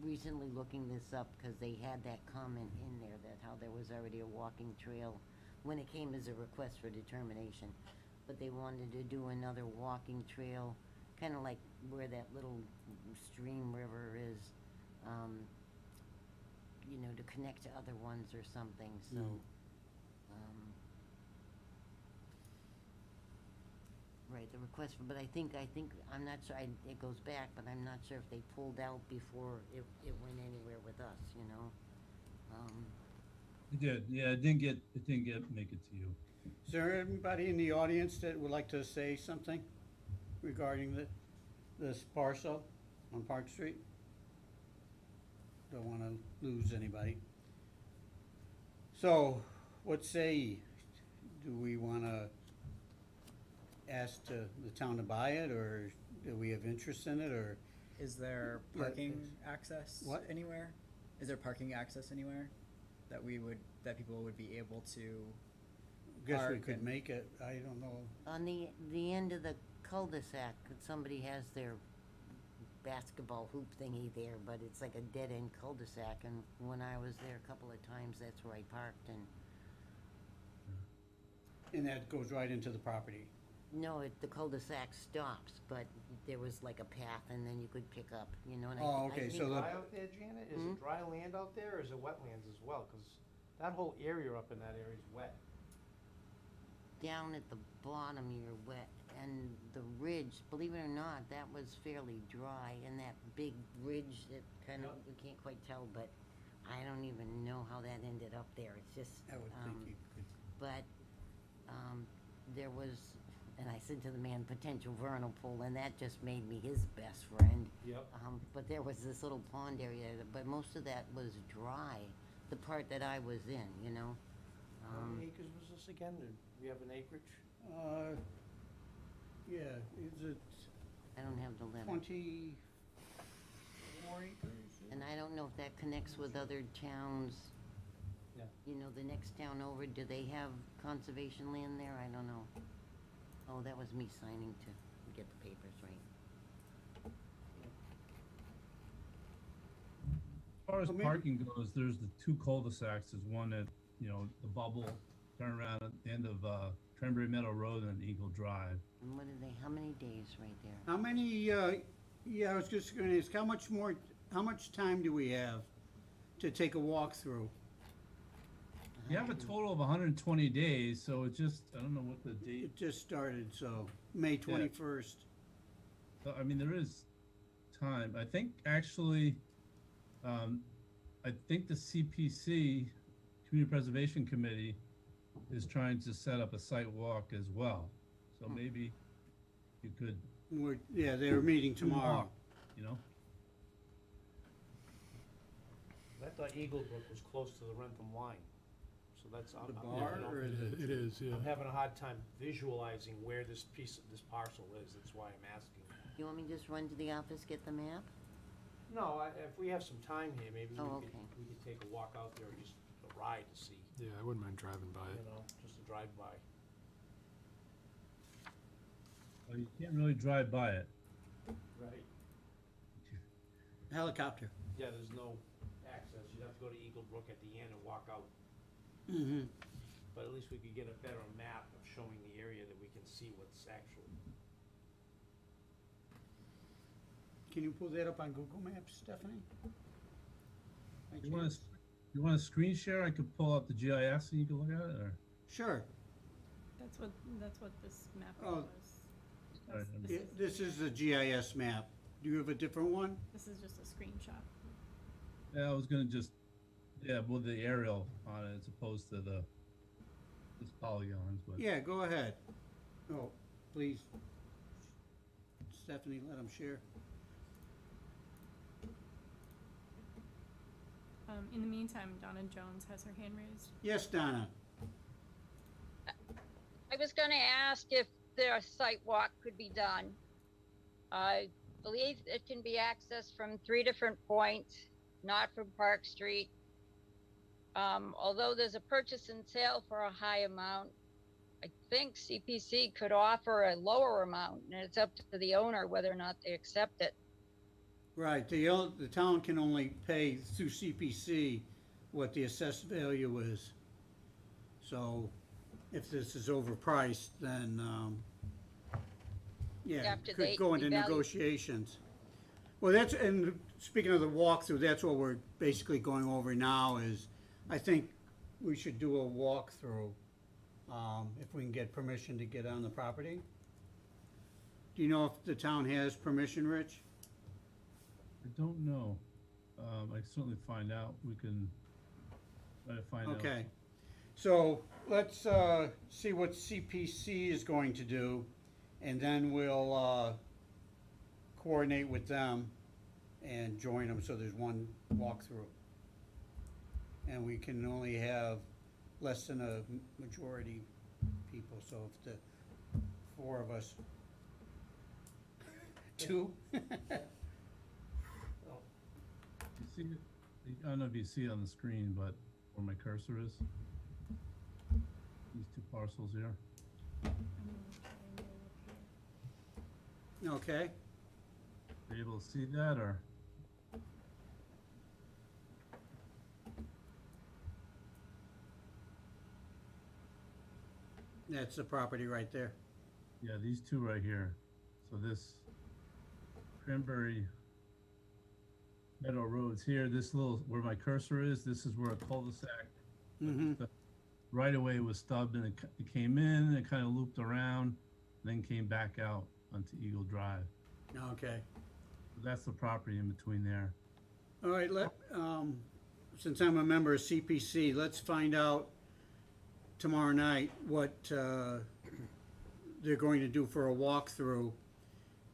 recently looking this up because they had that comment in there that how there was already a walking trail when it came as a request for determination, but they wanted to do another walking trail, kind of like where that little stream river is, to connect to other ones or something. So. Right, the request, but I think, I'm not sure, it goes back, but I'm not sure if they pulled out before it went anywhere with us, It did, yeah, it didn't make it to you. Is there anybody in the audience that would like to say something regarding this parcel on Park Street? Don't want to lose anybody. So, what say ye? Do we want to ask the town to buy it, or do we have interest in it, or? Is there Yeah, parking access What? anywhere? Is there parking access anywhere that people would be able to Guess we park could and- make it, I don't know. On the end of the cul-de-sac, somebody has their basketball hoop thingy there, but it's like a dead-end cul-de-sac, and when I was there a couple of times, that's where I parked, and And that goes right into the property. no, the cul-de-sac stops, but there was like a path and then you could pick up, you know, and Oh, I okay, think so the- Dry out there, Janet? Is Hmm? it dry land out there, or is it wetlands as well? Cause that whole area up in that area is wet. down at the bottom you're wet, and the ridge, believe it or not, that was fairly dry, and that big ridge that kind of, Yep. you can't quite tell, but I don't even know how that ended up there. It's just, I would think you could. but there was, and I said to the man, potential vernal pool, and that just made me his best friend. Yep. But there was this little pond area, but most of that was dry, the part that I was in, you know. How many acres was this again? Did we have an acreage? Yeah, is it I don't have the limit. 24 acres? And I don't know if that connects with other towns. Yeah. You know, the next town over, do they have conservation land there? I don't know. Oh, that was me signing to get the papers right. As far as Well, maybe- parking goes, there's the two cul-de-sacs. There's one at, you know, the bubble, turn around at the end of Cranberry Meadow Road and Eagle Drive. And what are they, how many days right there? How many, yeah, I was just gonna ask, how much time do we have to take a walkthrough? You have a total of 120 days, so it just, I don't know what the date. It just started, so May 21st. So, I mean, there is time. I think actually, I think the CPC, Community Preservation Committee, is trying to set up a site walk as well. So maybe you could. Yeah, they're meeting tomorrow. walk, you know? I thought Eagle Brook was close to the Rentham line. So that's, I'm The having bar, a- or is it? It is, yeah. I'm having a hard time visualizing where this piece, this parcel is. That's why I'm asking. You want me to just run to the office, get the map? No, if we have some time here, maybe Oh, we okay. could take a walk out there or just a ride to see, Yeah, I wouldn't mind driving by you it. know, just a drive by. Well, you can't really drive by it. Right. Helicopter. Yeah, there's no access. You'd have to go to Eagle Brook at the end and walk out. Mm-hmm. But at least we could get a better map of showing the area that we can see what's actual. Can you pull that up on Google Maps, Stephanie? By You want chance? a screen share? I could pull up the GIS and you can look at it, or? Sure. That's what this map Oh. was. All right, This is- This is the GIS map. Do you have a different one? This is just a screenshot. Yeah, I was gonna just, with the aerial on it as opposed to the, just polygons, but. Yeah, go ahead. Oh, please. Stephanie, let him share. In the meantime, Donna Jones has her hand raised. Yes, Donna. I was going to ask if their site walk could be done. I believe it can be accessed from 3 different points, not from Park Street. Although there's a purchase and sale for a high amount, I think CPC could offer a lower amount, and it's up to the owner whether or not they accept it. Right, the town can only pay through CPC what the assessed value is. So if this is overpriced, then, yeah, After could they go into evaluate. negotiations. Well, that's, and speaking of the walkthrough, that's what we're basically going over now is, I think we should do a walkthrough, if we can get permission to get on the property. Do you know if the town has permission, Rich? I don't know. I can certainly find out. We can try to find out. Okay, so let's see what CPC is going to do, and then we'll coordinate with them and join them, so there's one walkthrough. And we can only have less than a majority people, so if the 4 of us, 2? You see it? I don't know if you see it on the screen, but where my cursor is. These 2 parcels here. Okay, Are you able to see that, or? that's the property right there. Yeah, these 2 right here. So this Cranberry Meadow Roads here. This little, where my cursor is, this is where a cul-de-sac. The right away was stubbed and it came in, it kind of looped around, then came back out onto Eagle Drive. Okay. That's the property in between there. All right, since I'm a member of CPC, let's find out tomorrow night what they're going to do for a walkthrough.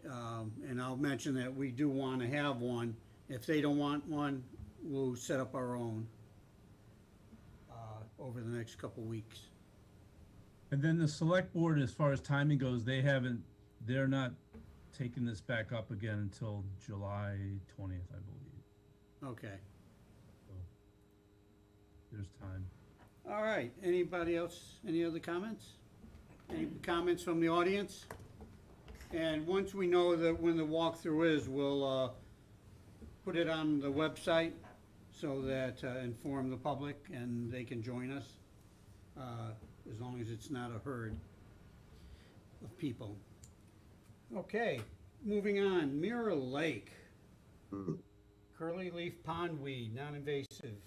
And I'll mention that we do want to have one. If they don't want one, we'll set up our own over the next couple weeks. And then the select board, as far as timing goes, they're not taking this back up again until July 20th, I believe. Okay. So there's time. All right, anybody else, any other comments? Any comments from the audience? And once we know that when the walkthrough is, we'll put it on the website so that inform the public and they can join us, as long as it's not a herd of people. Okay, moving on, Mirror Lake. Curly leaf pondweed, non-invasive.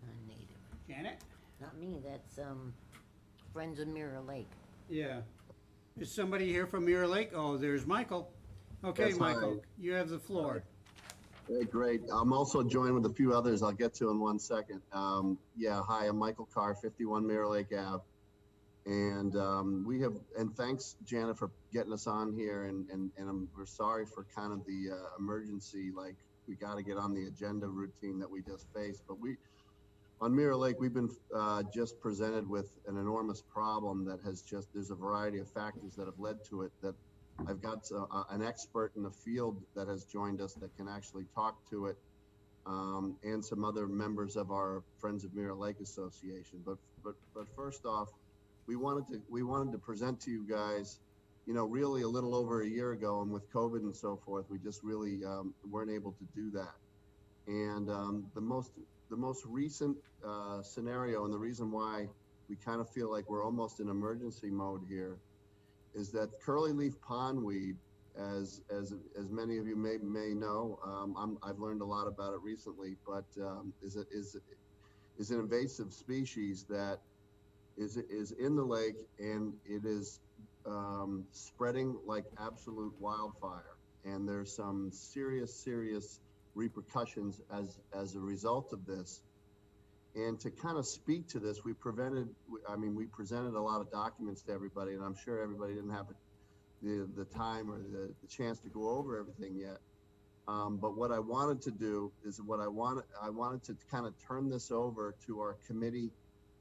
Non-native. Janet? Not me, that's, Friends of Mirror Lake. Yeah. Is somebody here from Mirror Lake? Oh, there's Michael. Okay, Yes, Michael, hi. you have the floor. Hey, great. I'm also joined with a few others I'll get to in 1 second. Yeah, hi, I'm Michael Carr, 51 Mirror Lake Ave. And thanks, Janet, for getting us on here. And we're sorry for kind of the emergency, like we got to get on the agenda routine that we just faced. But on Mirror Lake, we've been just presented with an enormous problem that there's a variety of factors that have led to it, that I've got an expert in the field that has joined us that can actually talk to it, and some other members of our Friends of Mirror Lake Association. But first off, we wanted to present to you guys, really a little over a year ago, and with COVID and so forth, we just really weren't able to do that. And the most recent scenario, and the reason why we kind of feel like we're almost in emergency mode here, is that curly leaf pondweed, as many of you may know, I've learned a lot about it recently, but is an invasive species that is in the lake, and it is spreading like absolute wildfire. And there's some serious repercussions as a result of this. And to kind of speak to this, we presented a lot of documents to everybody, and I'm sure everybody didn't have the time or the chance to go over everything yet. But what I wanted to do is I wanted to kind of turn this over to our committee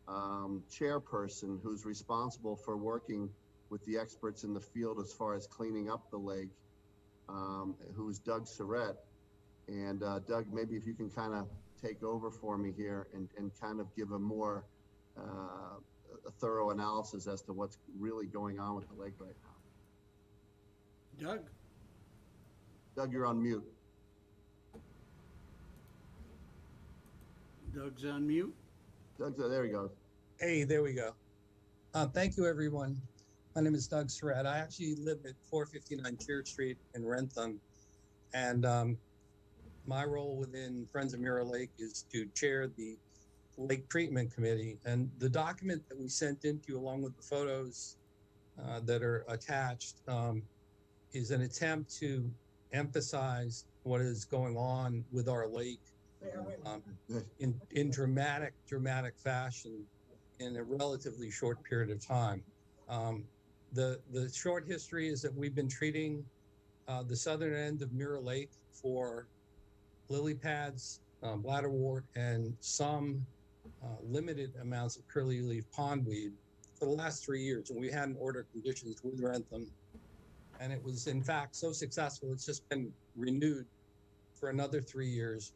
chairperson, who's responsible for working with the experts in the field as far as cleaning up the lake, who's Doug Surratt. And Doug, maybe if you can kind of take over for me here and kind of give a more a thorough analysis as to what's really going on with the lake right now. Doug, you're on mute. Doug's on mute. There he goes. Hey, there we go. Thank you, everyone. My name is Doug Surratt. I actually live at 459 Keir Street in Rentham. And my role within Friends of Mirror Lake is to chair the Lake Treatment Committee. And the document that we sent into you, along with the photos that are attached, is an attempt to emphasize what is going on with our lake in dramatic fashion in a relatively short period of time. The short history is that we've been treating the southern end of Mirror Lake for lily pads, bladderwort, and some limited amounts of curly leaf pondweed for the last 3 years. And we had an order of conditions with Rentham, and it was in fact so successful, it's just been renewed for another 3 years,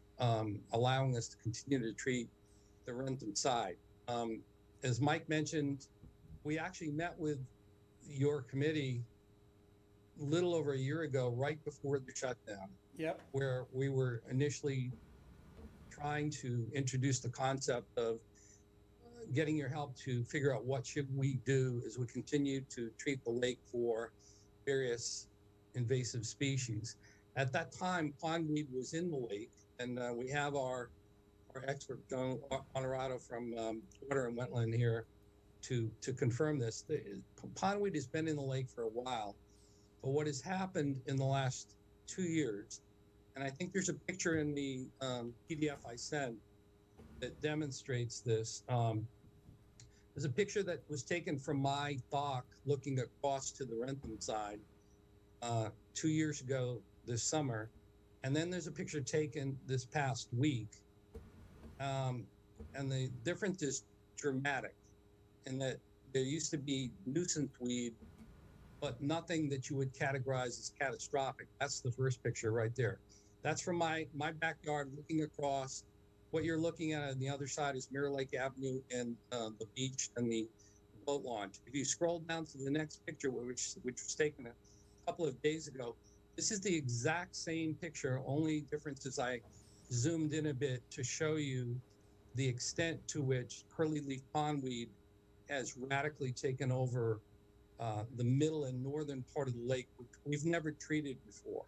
allowing us to continue to treat the Rentham side. As Mike mentioned, we actually met with your committee a little over a year ago, right before the shutdown. Yep. Where we were initially trying to introduce the concept of getting your help to figure out what should we do as we continue to treat the lake for various invasive species. At that time, pondweed was in the lake, and we have our expert, John Honorado from Water and Wetland here to confirm this. Pondweed has been in the lake for a while, but what has happened in the last 2 years, and I think there's a picture in the PDF I sent that demonstrates this. There's a picture that was taken from my dock looking across to the Rentham side 2 years ago this summer. And then there's a picture taken this past week. And the difference is dramatic in that there used to be nuisance weed, but nothing that you would categorize as catastrophic. That's the first picture right there. That's from my backyard looking across. What you're looking at on the other side is Mirror Lake Avenue and the beach and the boat launch. If you scroll down to the next picture, which was taken a couple of days ago, this is the exact same picture. Only difference is I zoomed in a bit to show you the extent to which curly leaf pondweed has radically taken over the middle and northern part of the lake, which we've never treated before.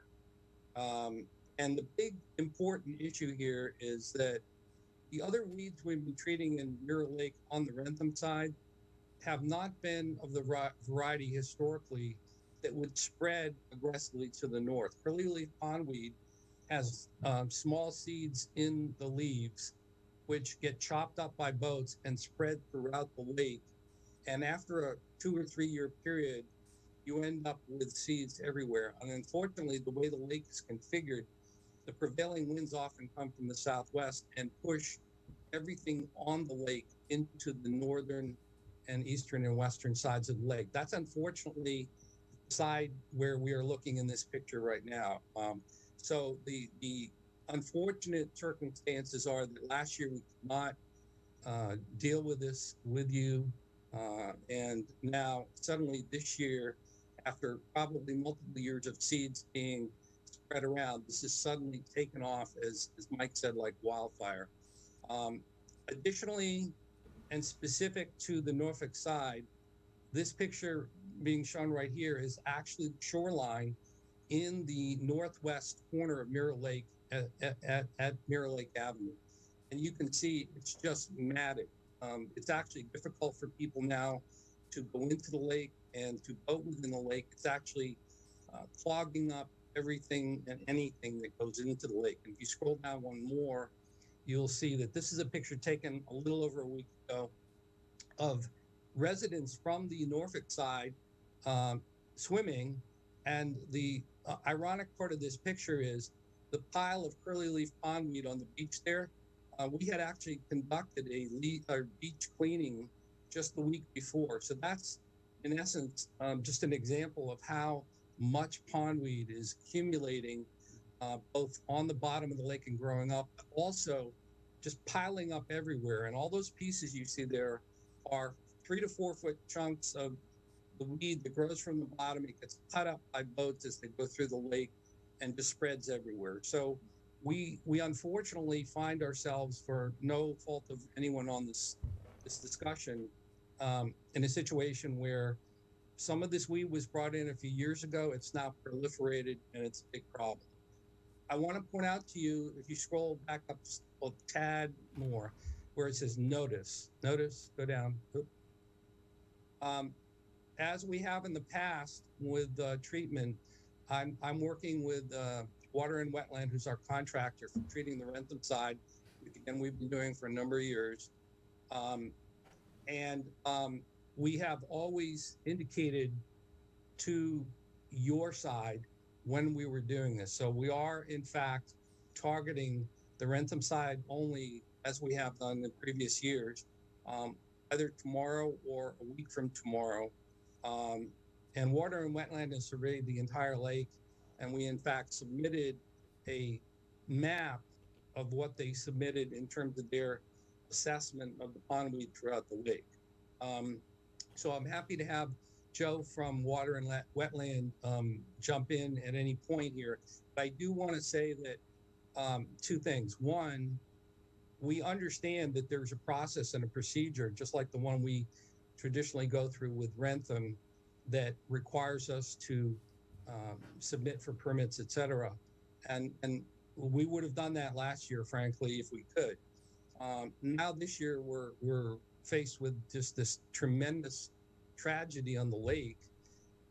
And the big important issue here is that the other weeds we've been treating in Mirror Lake on the Rentham side have not been of the variety historically that would spread aggressively to the north. Curly leaf pondweed has small seeds in the leaves, which get chopped up by boats and spread throughout the lake. And after a 2 or 3 year period, you end up with seeds everywhere. And unfortunately, the way the lake is configured, the prevailing winds often come from the southwest and push everything on the lake into the northern and eastern and western sides of the lake. That's unfortunately the side where we are looking in this picture right now. So the unfortunate circumstances are that last year we could not deal with this with you. And now suddenly this year, after probably multiple years of seeds being spread around, this is suddenly taken off, as Mike said, like wildfire. Additionally, and specific to the Norfolk side, this picture being shown right here is actually the shoreline in the northwest corner of Mirror Lake at Mirror Lake Avenue. And you can see it's just matted. It's actually difficult for people now to go into the lake and to boat within the lake. It's actually clogging up everything and anything that goes into the lake. And if you scroll down one more, you'll see that this is a picture taken a little over a week ago of residents from the Norfolk side swimming. And the ironic part of this picture is the pile of curly leaf pondweed on the beach there. We had actually conducted a beach cleaning just the week before. So that's, in essence, just an example of how much pondweed is accumulating both on the bottom of the lake and growing up, but also just piling up everywhere. And all those pieces you see there are 3 to 4 foot chunks of the weed that grows from the bottom. It gets cut up by boats as they go through the lake and just spreads everywhere. So we unfortunately find ourselves, for no fault of anyone on this discussion, in a situation where some of this weed was brought in a few years ago. It's now proliferated and it's a big problem. I want to point out to you, if you scroll back up a tad more, where it says notice, go down. As we have in the past with treatment, I'm working with Water and Wetland, who's our contractor for treating the Rentham side, which again we've been doing for a number of years. We have always indicated to your side when we were doing this. So we are, in fact, targeting the Rentham side only, as we have done in previous years, either tomorrow or a week from tomorrow. And Water and Wetland has surveyed the entire lake, and we, in fact, submitted a map of what they submitted in terms of their assessment of the pondweed throughout the lake. So I'm happy to have Joe from Water and Wetland jump in at any point here. But I do want to say that 2 things. One, we understand that there's a process and a procedure, just like the one we traditionally go through with Rentham, that requires us to submit for permits, et cetera. And we would have done that last year, frankly, if we could. Now this year we're faced with just this tremendous tragedy on the lake,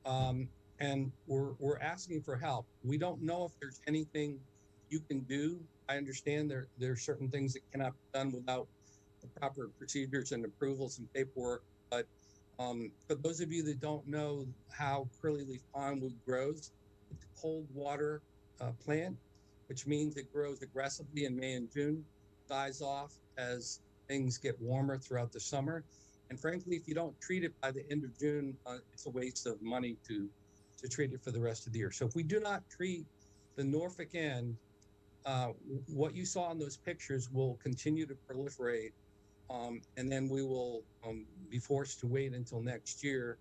and we're asking for help. We don't know if there's anything you can do. I understand there are certain things that cannot be done without the proper procedures and approvals and paperwork. But for those of you that don't know how curly leaf pondweed grows, it's a cold water plant, which means it grows aggressively in May and June, dies off as things get warmer throughout the summer. And frankly, if you don't treat it by the end of June, it's a waste of money to treat it for the rest of the year. So if we do not treat the Norfolk end, what you saw in those pictures will continue to proliferate, and then we will be forced to wait until next year,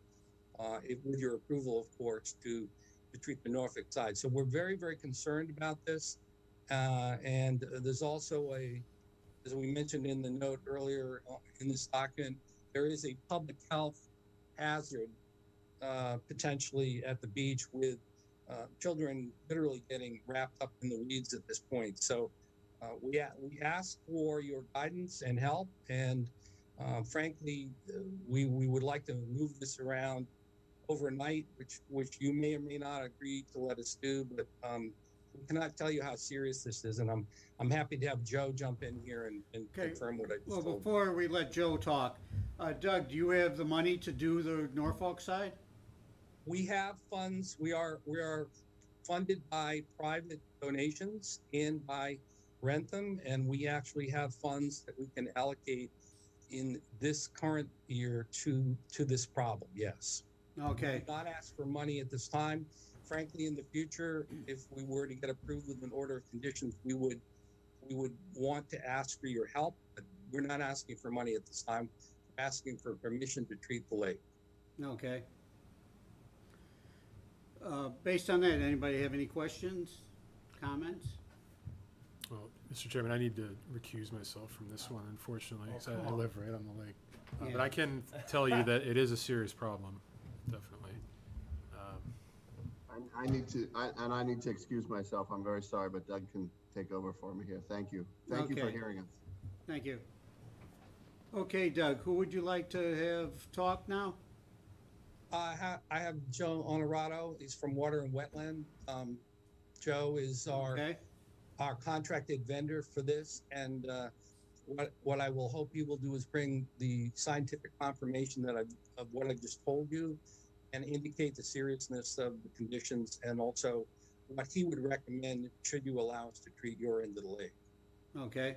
with your approval, of course, to treat the Norfolk side. So we're very, very concerned about this. And there's also as we mentioned in the note earlier in this document, there is a public health hazard potentially at the beach with children literally getting wrapped up in the weeds at this point. So we ask for your guidance and help. And frankly, we would like to move this around overnight, which you may or may not agree to let us do, but we cannot tell you how serious this is. And I'm happy to have Joe jump in here and confirm what I just told you. Before we let Joe talk, Doug, do you have the money to do the Norfolk side? We have funds. We are funded by private donations and by Rentham, and we actually have funds that we can allocate in this current year to this problem. Yes. Okay. We do not ask for money at this time. Frankly, in the future, if we were to get approved with an order of conditions, we would want to ask for your help, but we're not asking for money at this time. We're asking for permission to treat the lake. Okay. Based on that, anybody have any questions, comments? Well, Mr. Chairman, I need to recuse myself from this one, unfortunately, because I live right on the lake. Yeah. But I can tell you that it is a serious problem, definitely. I need to excuse myself. I'm very sorry, but Doug can take over for me here. Thank you. Thank you for hearing us. Thank you. Okay, Doug, who would you like to have talk now? I have Joe Honorato. He's from Water and Wetland. Joe is our contracted vendor for this, and what I will hope you will do is bring the scientific confirmation of what I just told you, and indicate the seriousness of the conditions, and also what he would recommend should you allow us to treat your end of the lake. Okay.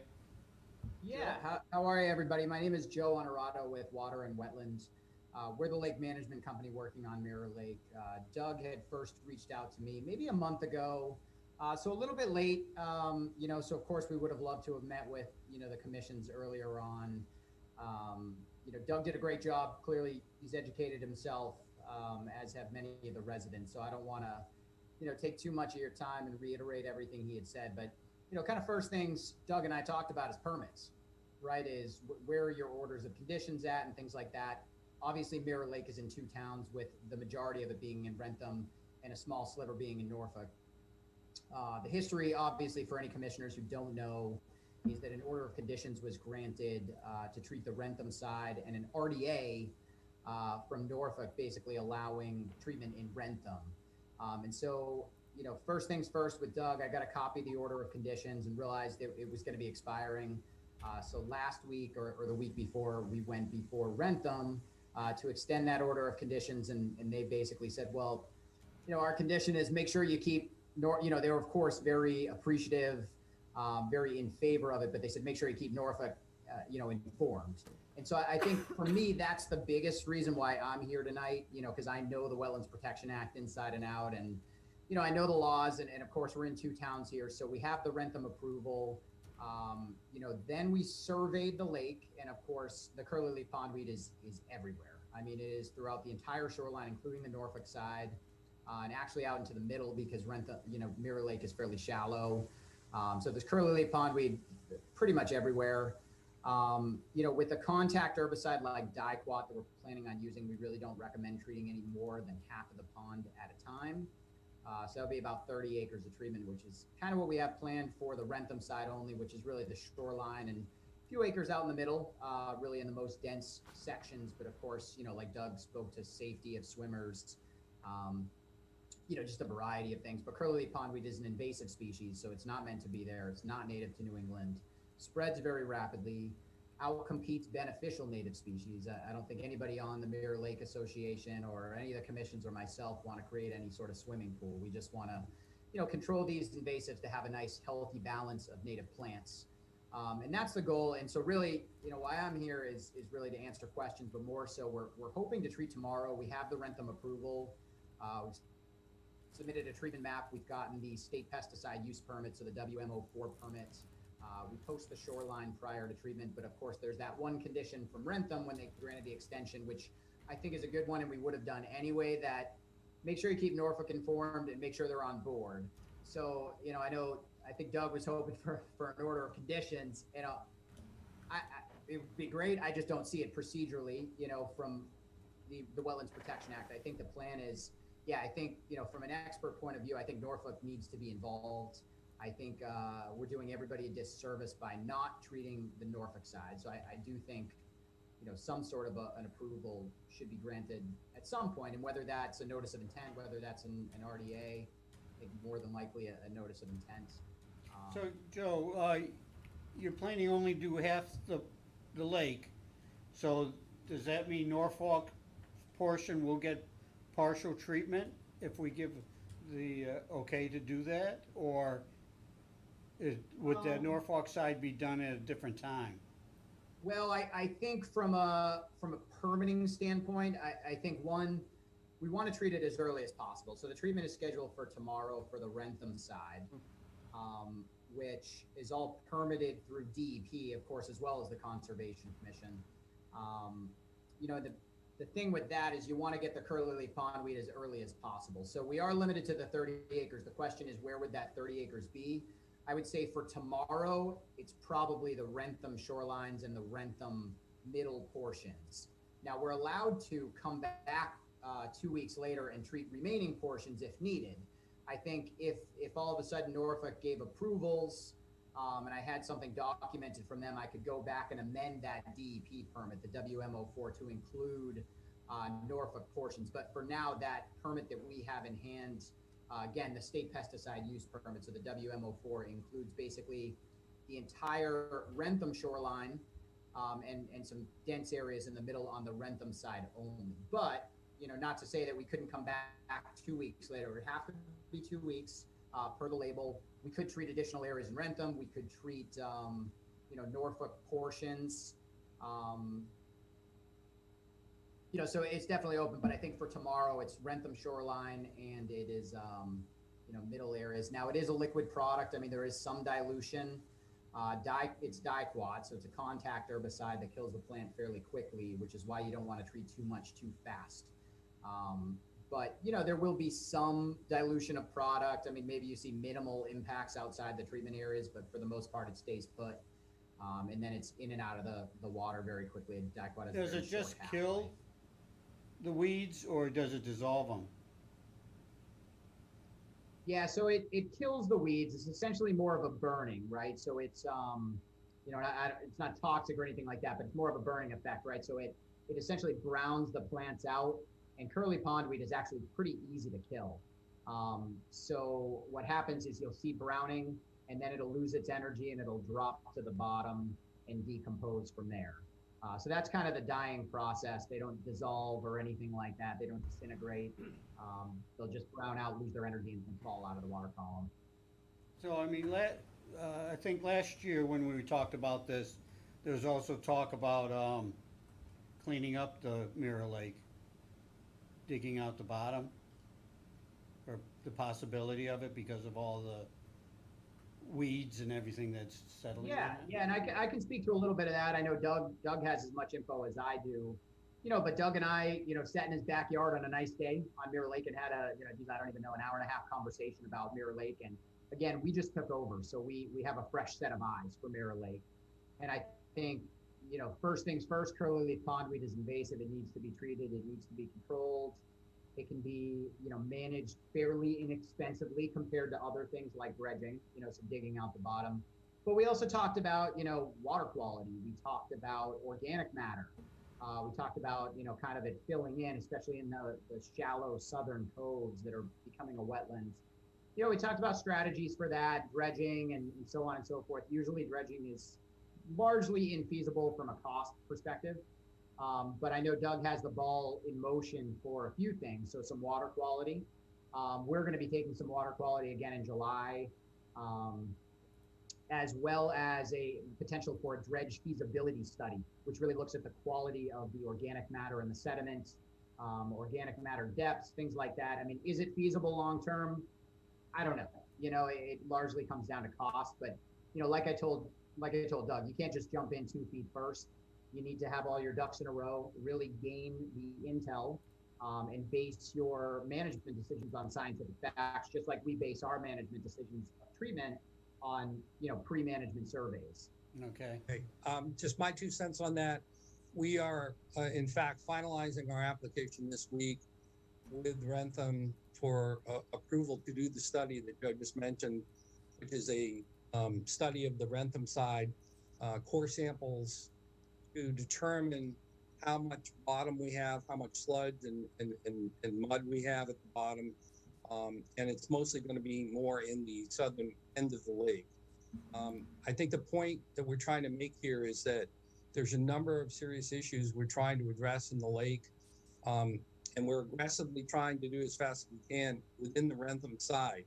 Yeah, how are you, everybody? My name is Joe Honorato with Water and Wetlands. We're the lake management company working on Mirror Lake. Doug had first reached out to me maybe a month ago, so a little bit late, so of course we would have loved to have met with, the commissions earlier on. Doug did a great job. Clearly, he's educated himself, as have many of the residents. So I don't want to, take too much of your time and reiterate everything he had said. But, kind of first things Doug and I talked about is permits, right? Is where are your orders of conditions at and things like that. Obviously, Mirror Lake is in 2 towns, with the majority of it being in Rentham and a small sliver being in Norfolk. The history, obviously, for any commissioners who don't know, is that an order of conditions was granted to treat the Rentham side, and an RDA from Norfolk basically allowing treatment in Rentham. And so, first things first with Doug, I got a copy of the order of conditions and realized it was going to be expiring. So last week or the week before, we went before Rentham to extend that order of conditions, and they basically said, well, our condition is make sure you keep, they were of course very appreciative, very in favor of it, but they said make sure you keep Norfolk, informed. And so I think for me, that's the biggest reason why I'm here tonight, because I know the Wetlands Protection Act inside and out, and I know the laws, and of course we're in 2 towns here, so we have the Rentham approval. Then we surveyed the lake, and of course the curly leaf pondweed is everywhere. I mean, it is throughout the entire shoreline, including the Norfolk side, and actually out into the middle, because Mirror Lake is fairly shallow. So there's curly leaf pondweed pretty much everywhere. With the contact herbicide like diquat that we're planning on using, we really don't recommend treating any more than half of the pond at a time. So that'll be about 30 acres of treatment, which is kind of what we have planned for the Rentham side only, which is really the shoreline, and a few acres out in the middle, really in the most dense sections. But of course, like Doug spoke to safety of swimmers, just a variety of things. But curly pondweed is an invasive species, so it's not meant to be there. It's not native to New England. Spreads very rapidly, outcompetes beneficial native species. I don't think anybody on the Mirror Lake Association or any of the commissions or myself want to create any sort of swimming pool. We just want to, control these invasives to have a nice, healthy balance of native plants. And that's the goal. And so really, why I'm here is really to answer questions, but more so we're hoping to treat tomorrow. We have the Rentham approval. We've submitted a treatment map. We've gotten the state pesticide use permit, so the WMO4 permit. We post the shoreline prior to treatment, but of course there's that one condition from Rentham when they granted the extension, which I think is a good one and we would have done anyway, that make sure you keep Norfolk informed and make sure they're on board. So, I think Doug was hoping for an order of conditions, it would be great. I just don't see it procedurally, from the Wetlands Protection Act. I think the plan is, I think, from an expert point of view, I think Norfolk needs to be involved. I think we're doing everybody a disservice by not treating the Norfolk side. So I do think, some sort of an approval should be granted at some point, and whether that's a notice of intent, whether that's an RDA, I think more than likely a notice of intent. So, Joe, you're planning only to do half the lake. So does that mean Norfolk portion will get partial treatment if we give the okay to do that? Or would the Norfolk side be done at a different time? Well, I think from a permitting standpoint, I think we want to treat it as early as possible. So the treatment is scheduled for tomorrow for the Rentham side, which is all permitted through DEP, of course, as well as the Conservation Commission. The thing with that is you want to get the curly pondweed as early as possible. So we are limited to the 30 acres. The question is, where would that 30 acres be? I would say for tomorrow, it's probably the Rentham shorelines and the Rentham middle portions. Now we're allowed to come back 2 weeks later and treat remaining portions if needed. I think if all of a sudden Norfolk gave approvals and I had something documented from them, I could go back and amend that DEP permit, the WMO4, to include Norfolk portions. But for now, that permit that we have in hand, again, the state pesticide use permit, so the WMO4 includes basically the entire Rentham shoreline and some dense areas in the middle on the Rentham side only. But, not to say that we couldn't come back 2 weeks later. It would have to be 2 weeks per the label. We could treat additional areas in Rentham. We could treat, Norfolk portions. So it's definitely open, but I think for tomorrow it's Rentham shoreline and it is, middle areas. Now it is a liquid product. I mean, there is some dilution. It's diquat, so it's a contact herbicide that kills the plant fairly quickly, which is why you don't want to treat too much too fast. But there will be some dilution of product. I mean, maybe you see minimal impacts outside the treatment areas, but for the most part, it stays put. And then it's in and out of the water very quickly. And diquat Does it just kill the weeds or does it dissolve them? Yeah, so it kills the weeds. It's essentially more of a burning, right? So it's it's not toxic or anything like that, but it's more of a burning effect, right? So it essentially browns the plants out, and curly pondweed is actually pretty easy to kill. So what happens is you'll see browning, and then it'll lose its energy and it'll drop to the bottom and decompose from there. So that's kind of the dying process. They don't dissolve or anything like that. They don't disintegrate. They'll just brown out, lose their energy, and fall out of the water column. So, I mean, I think last year when we talked about this, there was also talk about cleaning up the Mirror Lake, digging out the bottom, or the possibility of it because of all the weeds and everything that's settling in. Yeah, and I can speak to a little bit of that. I know Doug has as much info as I do, but Doug and I, sat in his backyard on a nice day on Mirror Lake and had I don't even know, an hour and a half conversation about Mirror Lake. And again, we just took over, so we have a fresh set of eyes for Mirror Lake. And I think, first things first, curly leaf pondweed is invasive. It needs to be treated. It needs to be controlled. It can be, managed fairly inexpensively compared to other things like dredging, so digging out the bottom. But we also talked about, water quality. We talked about organic matter. We talked about, kind of it filling in, especially in the shallow southern coves that are becoming a wetlands. We talked about strategies for that, dredging and so on and so forth. Usually dredging is largely infeasible from a cost perspective. But I know Doug has the ball in motion for a few things. So some water quality. We're going to be taking some water quality again in July, as well as a potential for a dredge feasibility study, which really looks at the quality of the organic matter in the sediment, organic matter depths, things like that. I mean, is it feasible long term? I don't know. It largely comes down to cost, but like I told Doug, you can't just jump in 2 feet first. You need to have all your ducks in a row, really gain the intel, and base your management decisions on scientific facts, just like we base our management decisions of treatment on, pre-management surveys. Okay. Okay. Just my 2 cents on that. We are, in fact, finalizing our application this week with Rentham for approval to do the study that Joe just mentioned, which is a study of the Rentham side, core samples to determine how much bottom we have, how much sludge and mud we have at the bottom. And it's mostly going to be more in the southern end of the lake. I think the point that we're trying to make here is that there's a number of serious issues we're trying to address in the lake. And we're aggressively trying to do as fast as we can within the Rentham side.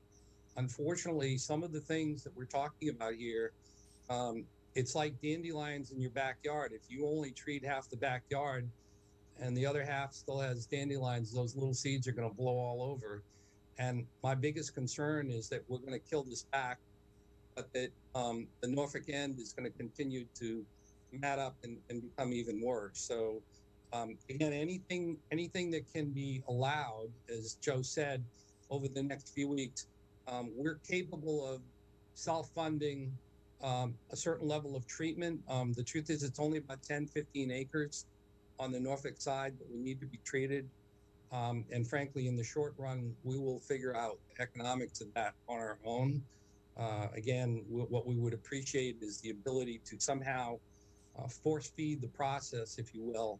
Unfortunately, some of the things that we're talking about here, it's like dandelions in your backyard. If you only treat half the backyard and the other half still has dandelions, those little seeds are going to blow all over. And my biggest concern is that we're going to kill this back, but that the Norfolk end is going to continue to mat up and become even worse. So again, anything that can be allowed, as Joe said, over the next few weeks, we're capable of self-funding a certain level of treatment. The truth is it's only about 10, 15 acres on the Norfolk side that we need to be treated. And frankly, in the short run, we will figure out the economics of that on our own. Again, what we would appreciate is the ability to somehow force feed the process, if you will,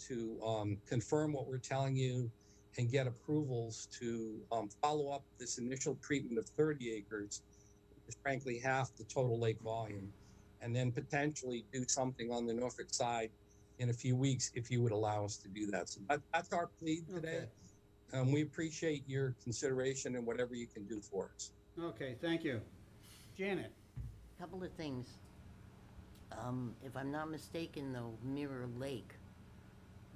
to confirm what we're telling you and get approvals to follow up this initial treatment of 30 acres, which is frankly half the total lake volume, and then potentially do something on the Norfolk side in a few weeks if you would allow us to do that. So that's our plea today. Okay. We appreciate your consideration and whatever you can do for us. Okay, thank you. Janet? Couple of things. If I'm not mistaken, though, Mirror Lake,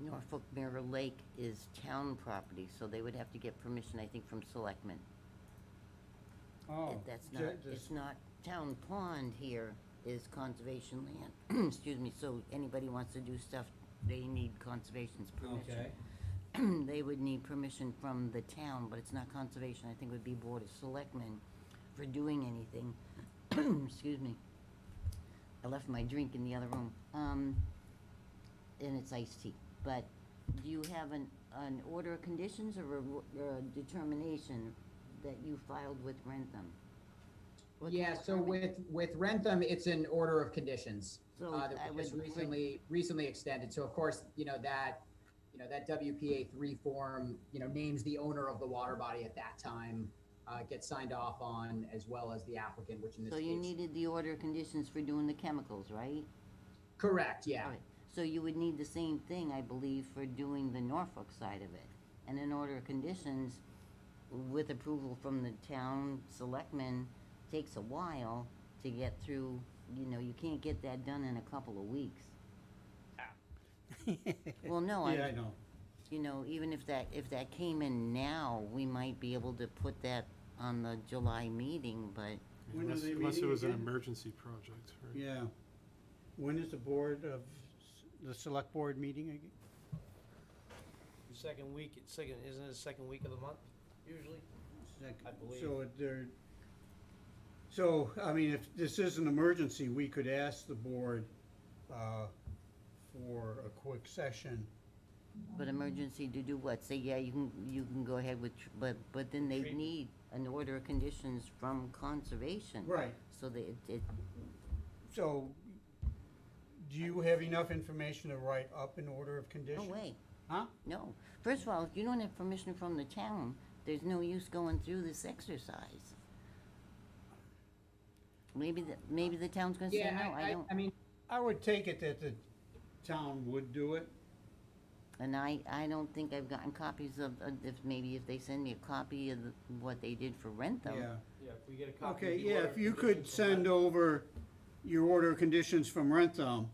Norfolk Mirror Lake is town property, so they would have to get permission, I think, from selectmen. Oh. That's not, it's not town pond here is conservation land. Excuse me, so anybody wants to do stuff, they need conservation's permission. Okay. They would need permission from the town, but it's not conservation. I think it would be Board of Selectmen for doing anything. Excuse me. I left my drink in the other room. And it's iced tea. But do you have an order of conditions or a determination that you filed with Rentham? Yeah, so with Rentham, it's an order of conditions So that I was just would recently extended. So of course, that WPA 3 form, names the owner of the water body at that time, gets signed off on, as well as the applicant, which in this So case. you needed the order of conditions for doing the chemicals, right? Correct, yeah. All right. So you would need the same thing, I believe, for doing the Norfolk side of it. And an order of conditions with approval from the town selectmen takes a while to get through. You can't get that done in a couple of weeks. Well, no, Yeah, I know. Even if that came in now, we might be able to put that on the July meeting, but When are they Unless it meeting was an again? emergency project, right? Yeah. When is the the select board meeting again? Second week, isn't it the second week of the month, usually? I believe. So, I mean, if this is an emergency, we could ask the board for a quick session But emergency to do what? Say, yeah, you can go ahead with, but then they Treatment. need an order of conditions from conservation. Right. So that it So, do you have enough information to write up an order of no conditions? way. Huh? No. First of all, if you don't have permission from the town, there's no use going through this exercise. Maybe the town's gonna say Yeah, no, I don't. I mean, I would take it that the town would do it. And I don't think I've gotten copies of, if they send me a copy of what they did for Rentham. Yeah. Yeah, if we get a copy. Okay, of the yeah, order if of you could conditions from send that- over your order of conditions from Rentham,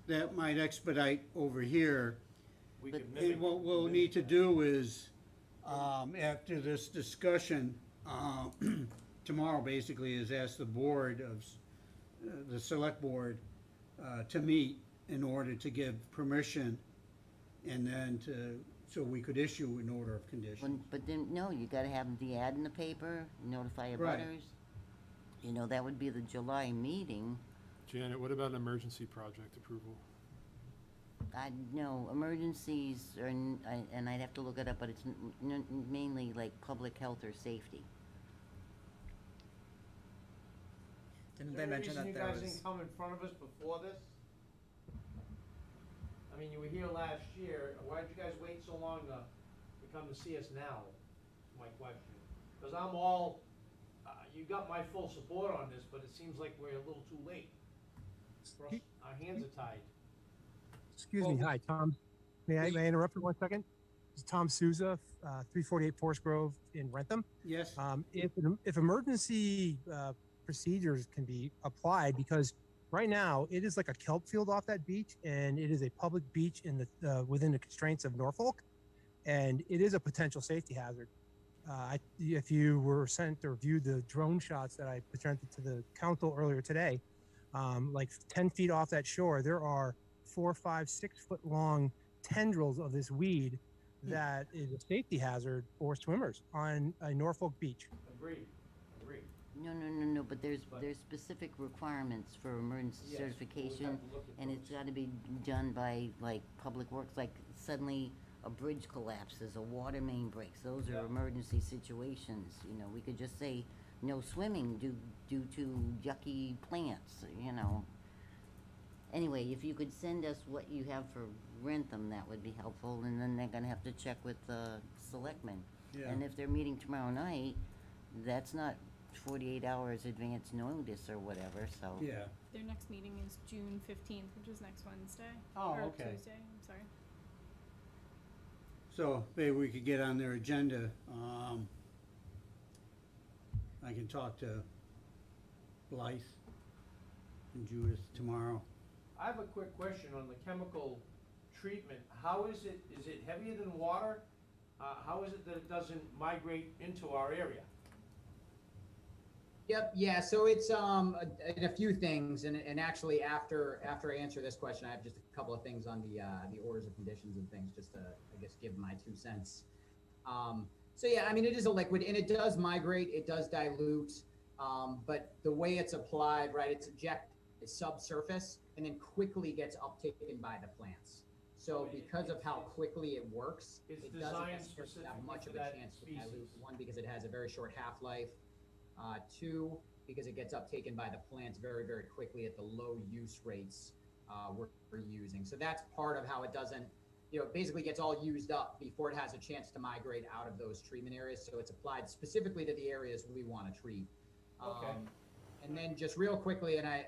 that might expedite over here. We but- could mimic. And what we'll need to do is, after this discussion, tomorrow basically, is ask the board of, the select board, to meet in order to give permission, and then so we could issue an order of conditions. But then, no, you gotta have the ad in the paper, notify Right. abutters. You know, that would be the July meeting. Janet, what about emergency project approval? I know, emergencies are, and I'd have to look it up, but it's mainly like public health or safety. Didn't Is they there any mention reason that you there guys was? didn't come in front of us before this? I mean, you were here last year, why'd you guys wait so long to come to see us now? Is my question. Cause I'm all, you got my full support on this, but it seems like we're a little too late. For us, our hands are tied. Excuse me, hi, Tom. May I interrupt for 1 second? It's Tom Souza, 348 Forest Grove in Rentham. Yes? If emergency procedures can be applied, because right now it is like a kelp field off that beach, and it is a public beach in the within the constraints of Norfolk, and it is a potential safety hazard. If you were sent or viewed the drone shots that I presented to the council earlier today, like 10 feet off that shore, there are 4, 5, 6 foot long tendrils of this weed that is a safety hazard for swimmers on a Norfolk beach. Agreed. No, but there's specific requirements for emergency Yes, we'll have certification, to look at and it's those. gotta be done by, like, Public Works, like, suddenly a bridge collapses, a water main breaks, those are Yeah. emergency situations, you know, we could just say, no swimming due to yucky plants, you know. Anyway, if you could send us what you have for Rentham, that would be helpful, and then they're gonna have to check with the selectmen. Yeah. And if they're meeting tomorrow night, that's not 48 hours advance notice or whatever, so. Yeah. Their next meeting is June 15th, which is next Wednesday. Oh, or okay. Tuesday, I'm sorry. So maybe we could get on their agenda. I can talk to Blythe and Judith tomorrow. I have a quick question on the chemical treatment. How is it heavier than water? How is it that it doesn't migrate into our area? Yep, yeah, so it's a few things, and actually after I answer this question, I have just a couple of things on the orders of conditions and things, just to, I guess, give my 2 cents. So yeah, I mean, it is a liquid, and it does migrate, it does dilute, but the way it's applied, right, it's ejected subsurface and then quickly gets uptaken by the plants. So because of how quickly it works, It's it doesn't designed necessarily have specifically much for of a that chance to species. dilute. One, because it has a very short half-life. 2, because it gets uptaken by the plants very, very quickly at the low use rates we're using. So that's part of how it doesn't, it basically gets all used up before it has a chance to migrate out of those treatment areas. So it's applied specifically to the areas we want to treat. Okay. And then just real quickly, and I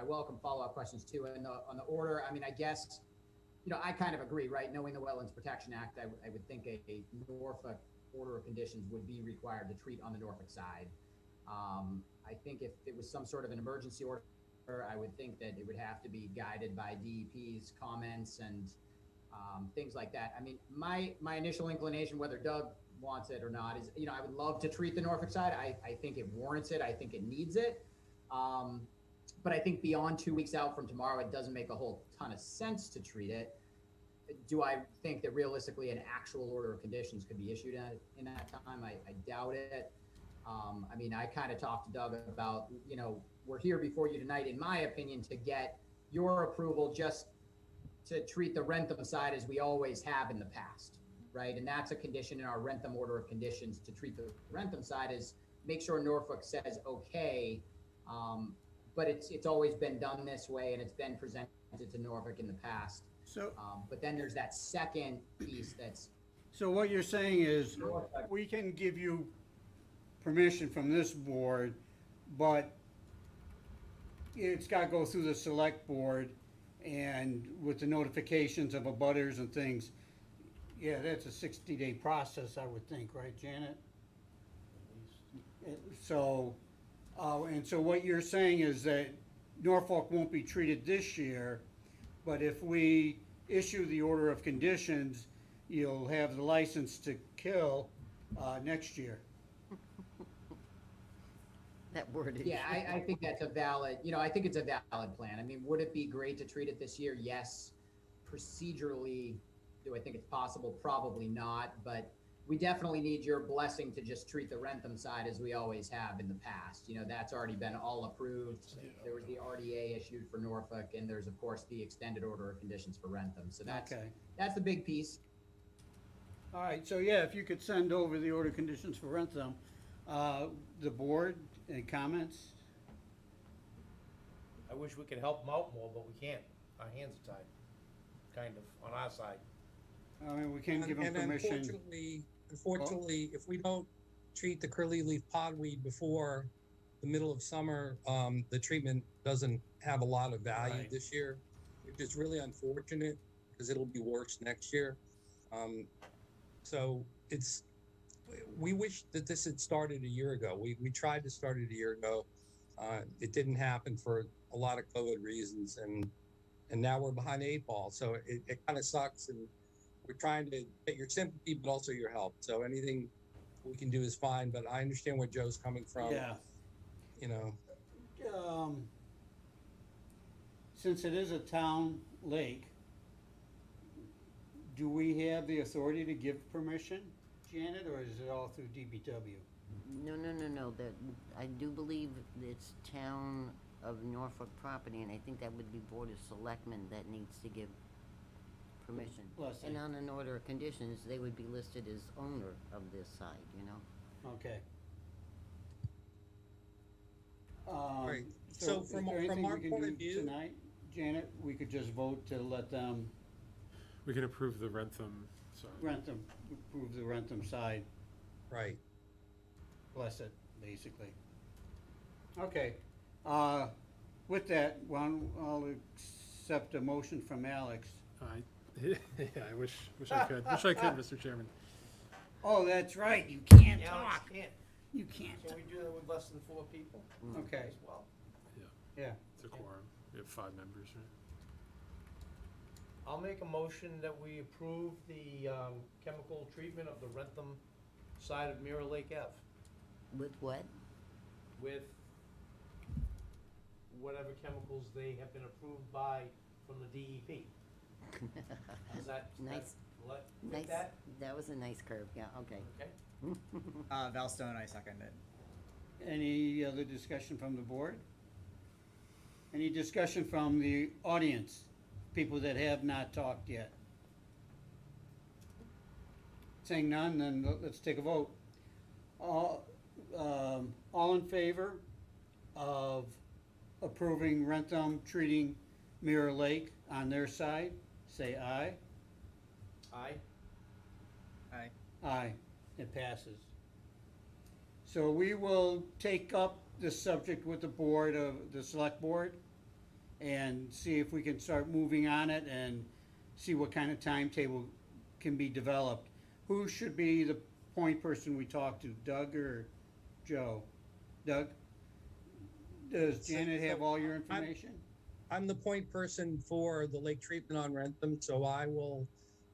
welcome follow-up questions too. And on the order, I mean, I guess, I kind of agree, right? Knowing the Wetlands Protection Act, I would think a Norfolk order of conditions would be required to treat on the Norfolk side. I think if it was some sort of an emergency order, I would think that it would have to be guided by DEP's comments and things like that. I mean, my initial inclination, whether Doug wants it or not, is, I would love to treat the Norfolk side. I think it warrants it. I think it needs it. But I think beyond 2 weeks out from tomorrow, it doesn't make a whole ton of sense to treat it. Do I think that realistically an actual order of conditions could be issued in that time? I doubt it. I mean, I kind of talked to Doug about, we're here before you tonight, in my opinion, to get your approval just to treat the Rentham side as we always have in the past, right? And that's a condition in our Rentham order of conditions to treat the Rentham side is make sure Norfolk says okay. But it's always been done this way, and it's been presented to Norfolk in the past. So, but then there's that second piece that's so what you're saying is, we can give you permission from this board, but it's gotta go through the select board, and with the notifications of abutters and things, yeah, that's a 60-day process, I would think, right, Janet? So, and so what you're saying is that Norfolk won't be treated this year, but if we issue the order of conditions, you'll have the license to kill next year. That wordage. Yeah, I think that's a valid, I think it's a valid plan. I mean, would it be great to treat it this year? Yes. Procedurally, do I think it's possible? Probably not, but we definitely need your blessing to just treat the Rentham side as we always have in the past. That's already been all approved. There was the RDA issued for Norfolk, and there's of course the extended order of conditions for Rentham. So that's the big piece. All right, so yeah, if you could send over the order conditions for Rentham, the board, any comments? I wish we could help them out more, but we can't. Our hands are tied, kind of, on our side. I mean, we can't give them permission. Unfortunately, if we don't treat the curly leaf podweed before the middle of summer, the treatment doesn't have a lot of value this year, which is really unfortunate because it'll be worse next year. So we wish that this had started a year ago. We tried to start it a year ago. It didn't happen for a lot of COVID reasons, and now we're behind the 8 ball. So it kind of sucks, and we're trying to get your sympathy, but also your help. So anything we can do is fine, but I understand where Joe's coming from. Yeah. Since it is a town lake, do we have the authority to give permission, Janet, or is it all through DPW? No. That I do believe it's town of Norfolk property, and I think that would be Board of Selectmen that needs to give permission. Blessing. And on an order of conditions, they would be listed as owner of this side, Okay. Right. So from is there anything our we can point do of view, tonight, Janet? We could just vote to let them We can approve the Rentham, sorry. approve the Rentham side. Right. Bless it, basically. Okay. With that, I'll accept a motion from Alex. Yeah, I wish I could. Wish I could, Mr. Chairman. Oh, that's right. You can't talk. You can't. Can we do that with less than 4 people? Okay. As well. Yeah. It's a quorum. We have 5 members, right? I'll make a motion that we approve the chemical treatment of the Rentham side of Mirror Lake Ave. With what? With whatever chemicals they have been approved by from the DEP. Is that Nice. Nice. That? That was a nice curve, yeah, okay. Okay. Valstone, I second it. Any other discussion from the board? Any discussion from the audience? People that have not talked yet? Saying none, then let's take a vote. All in favor of approving Rentham treating Mirror Lake on their side, say aye. Aye. Aye. Aye, it passes. So we will take up this subject with the board of the select board and see if we can start moving on it and see what kind of timetable can be developed. Who should be the point person we talk to, Doug or Joe? Doug? Does Janet have all your information? I'm the point person for the lake treatment on Rentham, so I will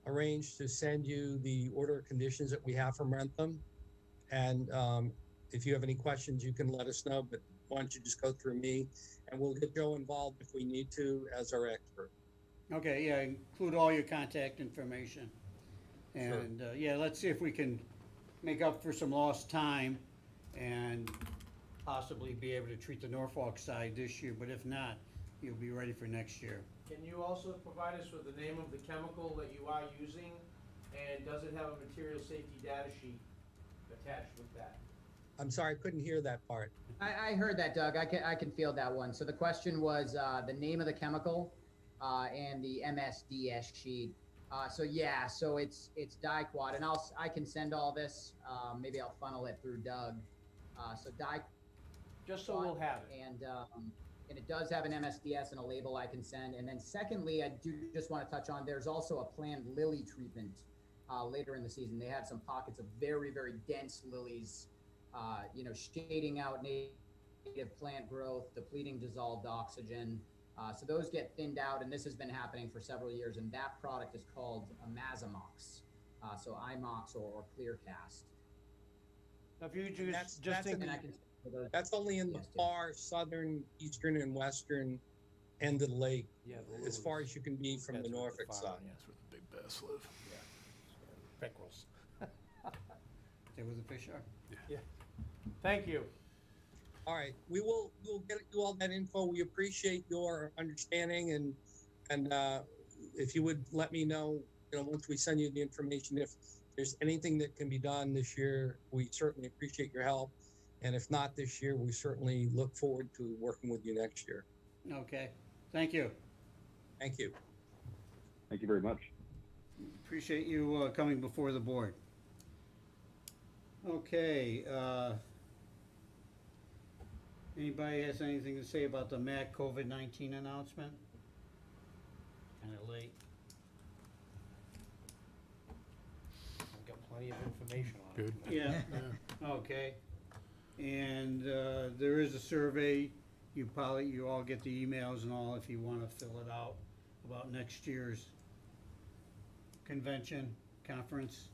arrange to send you the order of conditions that we have from Rentham. And if you have any questions, you can let us know, but why don't you just go through me, and we'll get Joe involved if we need to as our expert. Okay, yeah, include all your contact information. And, yeah, let's see if we can make up for some lost time and possibly be able to treat the Norfolk side this year, but if not, you'll be ready for next year. Can you also provide us with the name of the chemical that you are using? And does it have a material safety data sheet attached with that? I'm sorry, I couldn't hear that part. I heard that, Doug. I can field that one. So the question was the name of the chemical and the MSDS sheet. So yeah, so it's diquat, and I can send all this. Maybe I'll funnel it through Doug. So diquat. Just so we'll have it. And it does have an MSDS and a label I can send. And then secondly, I do just want to touch on, there's also a planned lily treatment later in the season. They had some pockets of very, very dense lilies, shading out native plant growth, depleting dissolved oxygen. So those get thinned out, and this has been happening for several years, and that product is called Amazamox. So IMOX or Clearcast. If you That's only in the far southern, eastern, and western end of the lake, as far as you can be from the Norfolk side. That's where the big bass live. Pickles. There where the fish are? Yeah. Thank you. All right, we'll get you all that info. We appreciate your understanding, and if you would let me know, once we send you the information, if there's anything that can be done this year, we certainly appreciate your help. And if not this year, we certainly look forward to working with you next year. Okay, thank you. Thank you. Thank you very much. Appreciate you coming before the board. Okay, anybody has anything to say about the MAC COVID-19 announcement? Kinda late. I've got plenty of information on Good. it. Yeah, okay. And there is a survey, you all get the emails and all if you wanna fill it out about next year's convention, conference.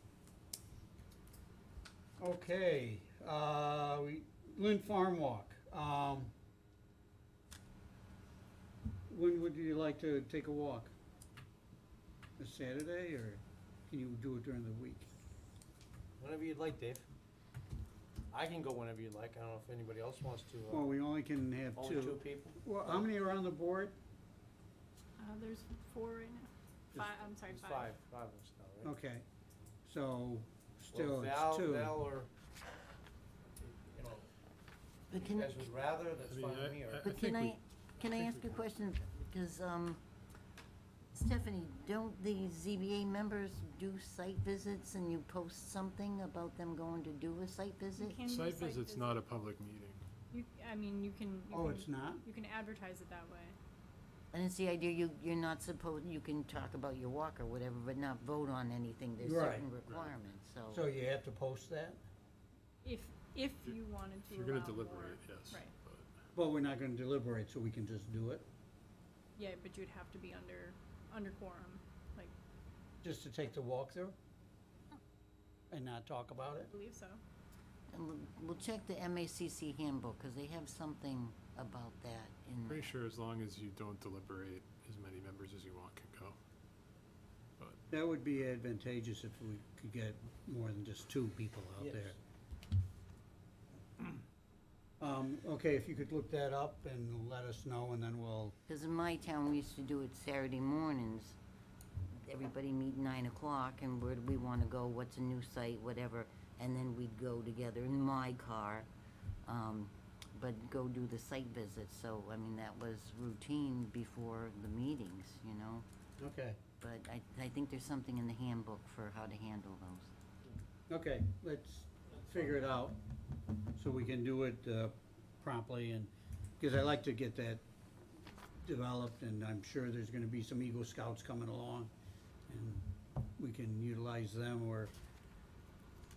Okay, Lynn Farm Walk. When would you like to take a walk? This Saturday, or can you do it during the week? Whenever you'd like, Dave. I can go whenever you'd like. I don't know if anybody else wants to. Well, we only can have only two people? Well, how many are on the board? There's 4 right now. I'm sorry, There's 5. 5 of us now, right? Okay, so still Well, it's 2. Val, or, But if you guys would rather, that's fine with me. Or But can I ask a question? Because Stephanie, don't the ZBA members do site visits and you post something about them going to do a site visit? can do Site site visit's not a public meeting. You can. Oh, it's not? You can advertise it that way. And it's the idea you're not supposed, you can talk about your walk or whatever, but not vote on anything. There's Right, certain right. requirements, so. So you have to post that? If you wanted to. If you're gonna allow deliberate, more. yes. Right. But we're not gonna deliberate, so we can just do it? Yeah, but you'd have to be under quorum, like. Just to take the walkthrough? And not talk about I it? believe so. And we'll check the MACC handbook, because they have something about that in. Pretty sure as long as you don't deliberate, as many members as you want can go. But That would be advantageous if we could get more than just 2 people out Yes. there. Okay, if you could look that up and let us know, and then we'll, Because in my town, we used to do it Saturday mornings. Everybody meet 9 o'clock, and where do we want to go, what's a new site, whatever, and then we'd go together in my car, but go do the site visits. So, I mean, that was routine before the meetings, you know? okay, But I think there's something in the handbook for how to handle those. okay, let's figure it out, so we can do it promptly, and, because I like to get that developed, and I'm sure there's gonna be some Eagle Scouts coming along, and we can utilize them, or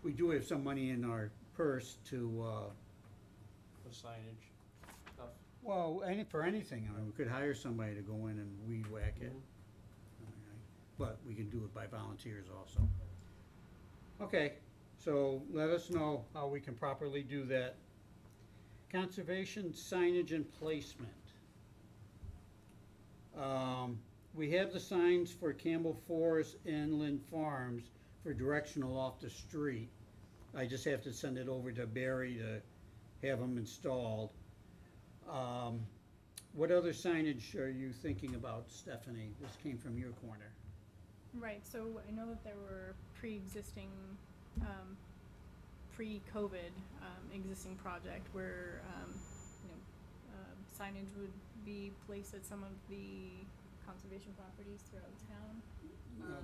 we do have some money in our purse to, For signage stuff. well, for anything, I mean, we could hire somebody to go in and weed whack it. Alright, but we can do it by volunteers also. Okay, so let us know how we can properly do that. Conservation signage and placement. We have the signs for Campbell Forest and Lynn Farms for directional off the street. I just have to send it over to Barry to have them installed. What other signage are you thinking about, Stephanie? This came from your corner. Right, so I know that there were pre-existing, pre-COVID, existing project where, signage would be placed at some of the conservation properties throughout town.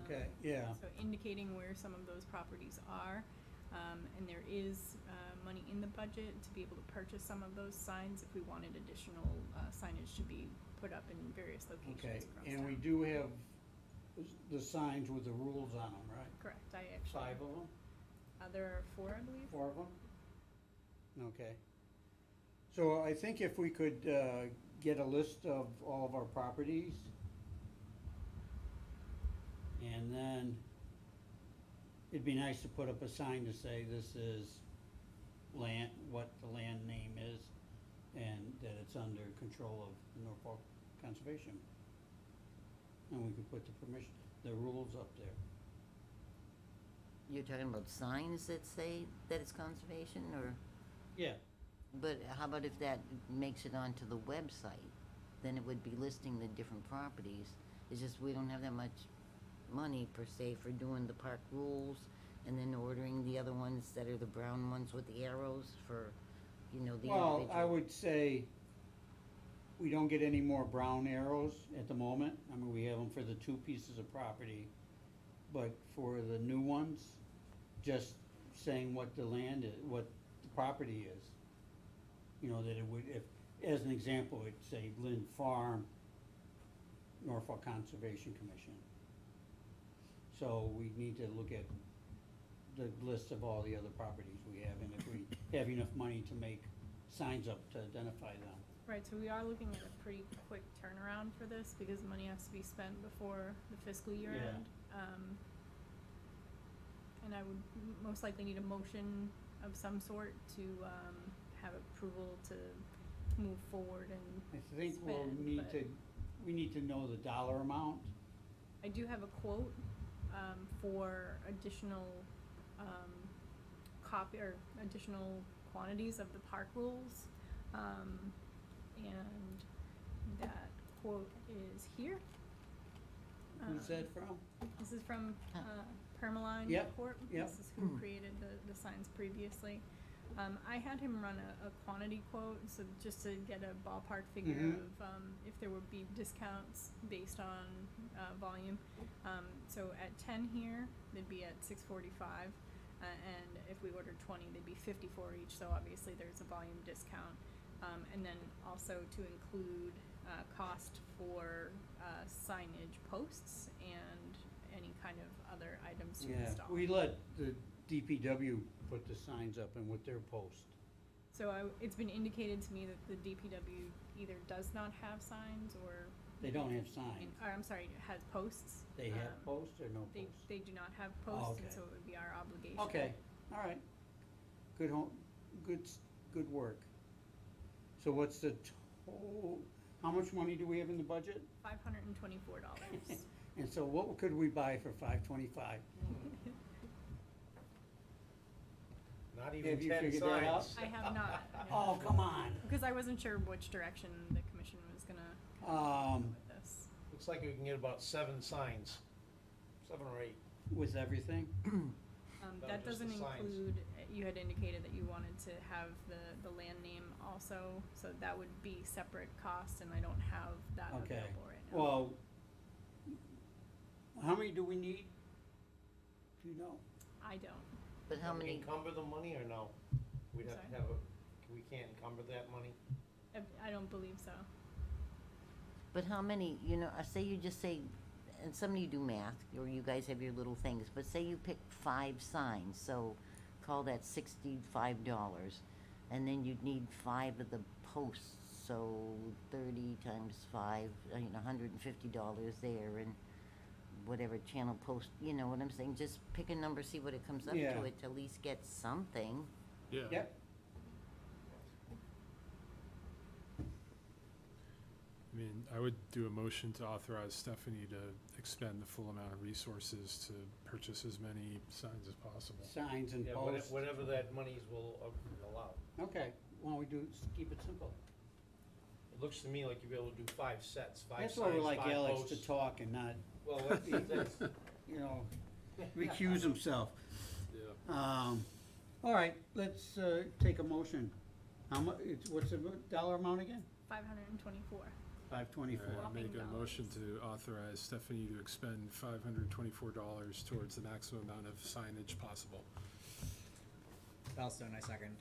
Okay, yeah. So indicating where some of those properties are, and there is, money in the budget to be able to purchase some of those signs if we wanted additional, signage to be put up in various locations Okay, across and we town. do have the signs with the rules on them, right? Correct, I actually. 5 of them? There are 4, I believe. 4 of them? Okay. So I think if we could get a list of all of our properties, and then it'd be nice to put up a sign to say this is land, what the land name is, and that it's under control of the Norfolk Conservation. And we could put the rules up there. You're talking about signs that say that it's conservation, or? Yeah. But how about if that makes it onto the website? Then it would be listing the different properties. It's just we don't have that much money per se for doing the park rules and then ordering the other ones that are the brown ones with the arrows for, the Well, individual. I would say we don't get any more brown arrows at the moment. I mean, we have them for the 2 pieces of property. But for the new ones, just saying what the land is, what the property is. That it would, if, as an example, it'd say Lynn Farm, Norfolk Conservation Commission. So we need to look at the list of all the other properties we have, and if we have enough money to make signs up to identify them. Right, so we are looking at a pretty quick turnaround for this because money has to be spent before the fiscal year Yeah. end. And I would most likely need a motion of some sort to have approval to move forward and I think we'll spend, need but to, we need to know the dollar amount. I do have a quote for additional additional quantities of the park rules, and that quote is here. Who's that from? This is from Permaline Yep, Corp. yep. This is who created the signs previously. I had him run a quantity quote, so just to get a ballpark figure Mhm. of if there would be discounts based on volume. So at 10 here, they'd be at $645, and if we ordered 20, they'd be $54 each. So obviously there's a volume discount, and then also to include cost for signage posts and any kind of other items to Yeah, install. we let the DPW put the signs up and with their post. So it's been indicated to me that the DPW either does not have signs or They don't have signs. or I'm sorry, has posts. They have posts or no They posts? they do not have posts, and okay. so it would be our obligation. Okay, all right. Good work. So what's the total, how much money do we have in the budget? $524. And so what could we buy for $525? Not even Have you 10 figured that out? signs. I have not. Oh, come on. Because I wasn't sure which direction the commission was gonna go with this. Looks like we can get about 7 signs, 7 or 8. With everything? No, That just the doesn't signs. include, you had indicated that you wanted to have the land name also, so that would be separate costs, and I don't have that Okay. available right now. Well, how many do we need? Do you know? I don't. But how Can we many, encumber the money or no? We'd have to Sorry? have we can't encumber that money? I don't believe so. but how many, say you just say, and some of you do math, or you guys have your little things, but say you pick 5 signs, so call that $65. And then you'd need 5 of the posts, so 30 times 5, $150 there, and whatever channel post, you know what I'm saying? Just pick a number, see what it comes up Yeah. to it, to at least get something. Yeah. Yep. I mean, I would do a motion to authorize Stephanie to expend the full amount of resources to purchase as many signs as possible. Signs and Yeah, posts? whatever that monies will allow. Okay, why don't we do, keep it simple? looks to me like you'll be able to do 5 sets, 5 That's signs, why we like 5 Alex posts. to talk and not, Well, that's, you know, recuse himself. Yeah. All right, let's, take a motion. How mu, what's the dollar amount again? 524. 524. All right, I'll make Whopping a motion to authorize Stephanie to expend $524 towards the maximum amount of signage possible. Valentine, I second.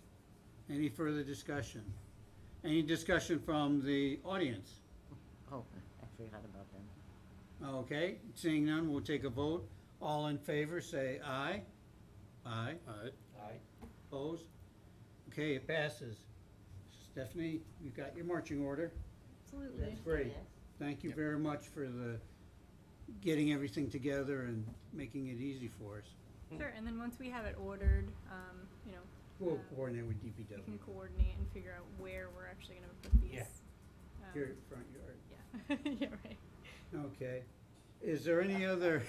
Any further discussion? Any discussion from the audience? Oh, I forgot about them. Okay, seeing none, we'll take a vote. All in favor, say aye. Aye. Aye. Aye. Opposed? Okay, it passes. Stephanie, you got your marching order. Absolutely. That's great. Thank you very much for the, getting everything together and making it easy for us. Sure, and then once we have it ordered, you know, We'll coordinate with we DPW. can coordinate and figure out where we're actually gonna put these. Yeah. um, Your front yard. Yeah, yeah, right. Okay. Is there any other?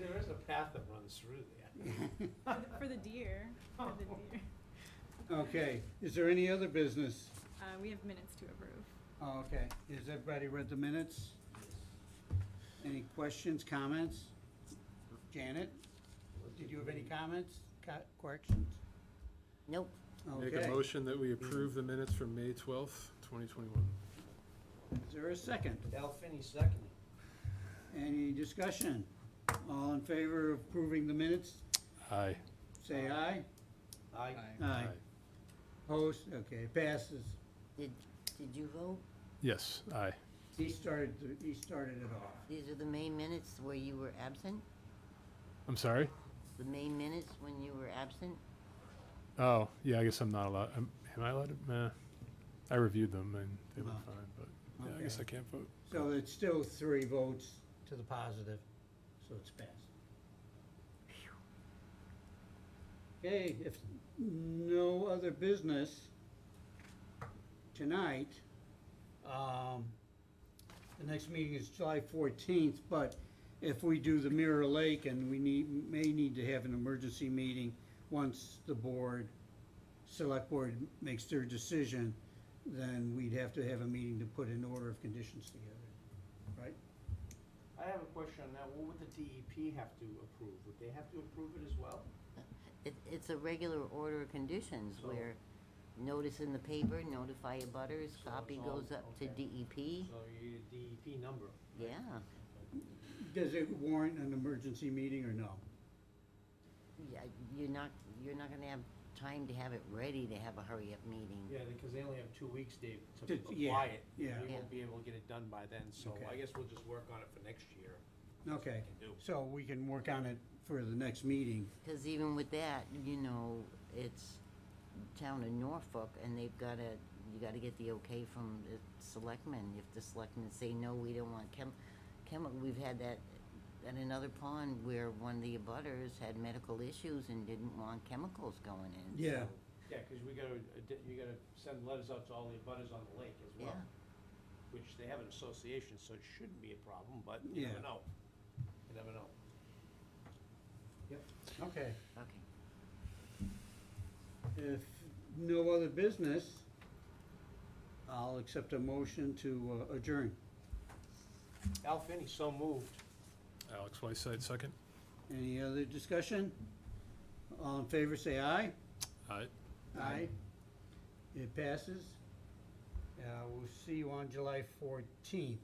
There is a path that runs through there. For the deer, for the deer. Okay, is there any other business? We have minutes to approve. Oh, okay. Has everybody read the minutes? Any questions, comments? Janet, did you have any comments, corrections? Nope. Make a Okay. motion that we approve the minutes from May 12th, 2021. Is there a second? Al Finney seconded. Any discussion? All in favor of approving the minutes, Aye. say aye. Aye. Aye. Opposed? Okay, passes. Did you vote? Yes, aye. He started it off. These are the May minutes where you were absent? I'm sorry? The May minutes when you were absent? Oh, yeah, I guess I'm not allowed, am I allowed to, I reviewed them and they look Oh. fine, but yeah, I guess Okay. I can't vote. So it's still 3 votes to the positive, so it's passed. Okay, if no other business tonight, the next meeting is July 14th, but if we do the Mirror Lake and we may need to have an emergency meeting once the select board makes their decision, then we'd have to have a meeting to put an order of conditions together, right? I have a question on that. What would the DEP have to approve? Would they have to approve it as well? It's a regular order of conditions So- where notice in the paper, notify abutters, So copy it's all- goes up to okay. DEP. So you need a DEP number. Yeah. Does it warrant an emergency meeting or no? Yeah, you're not gonna have time to have it ready to have a hurry-up meeting. Yeah, because they only have 2 weeks, Dave, to To- apply yeah, it. yeah. We Yeah. won't be able to get it done by then, so Okay. I guess we'll just work on it for next year. Okay, can do. so we can work on it for the next meeting. Because even with that, you know, it's town of Norfolk, and you gotta get the okay from the selectmen. If the selectmen say, no, we don't want chemical, we've had that at another pond where one of the abutters had medical issues and didn't want chemicals going in. Yeah, Yeah, because you gotta send letters out to all the abutters on the lake as well. Yeah. Which they have an association, so it shouldn't be a problem, but you Yeah. never know. You never know. okay. Okay. If no other business, I'll accept a motion to adjourn. Al Finney, so moved. Alex Whiteside, second. Any other discussion? All in favor, say aye. Aye. Aye. It passes. We'll see you on July 14th.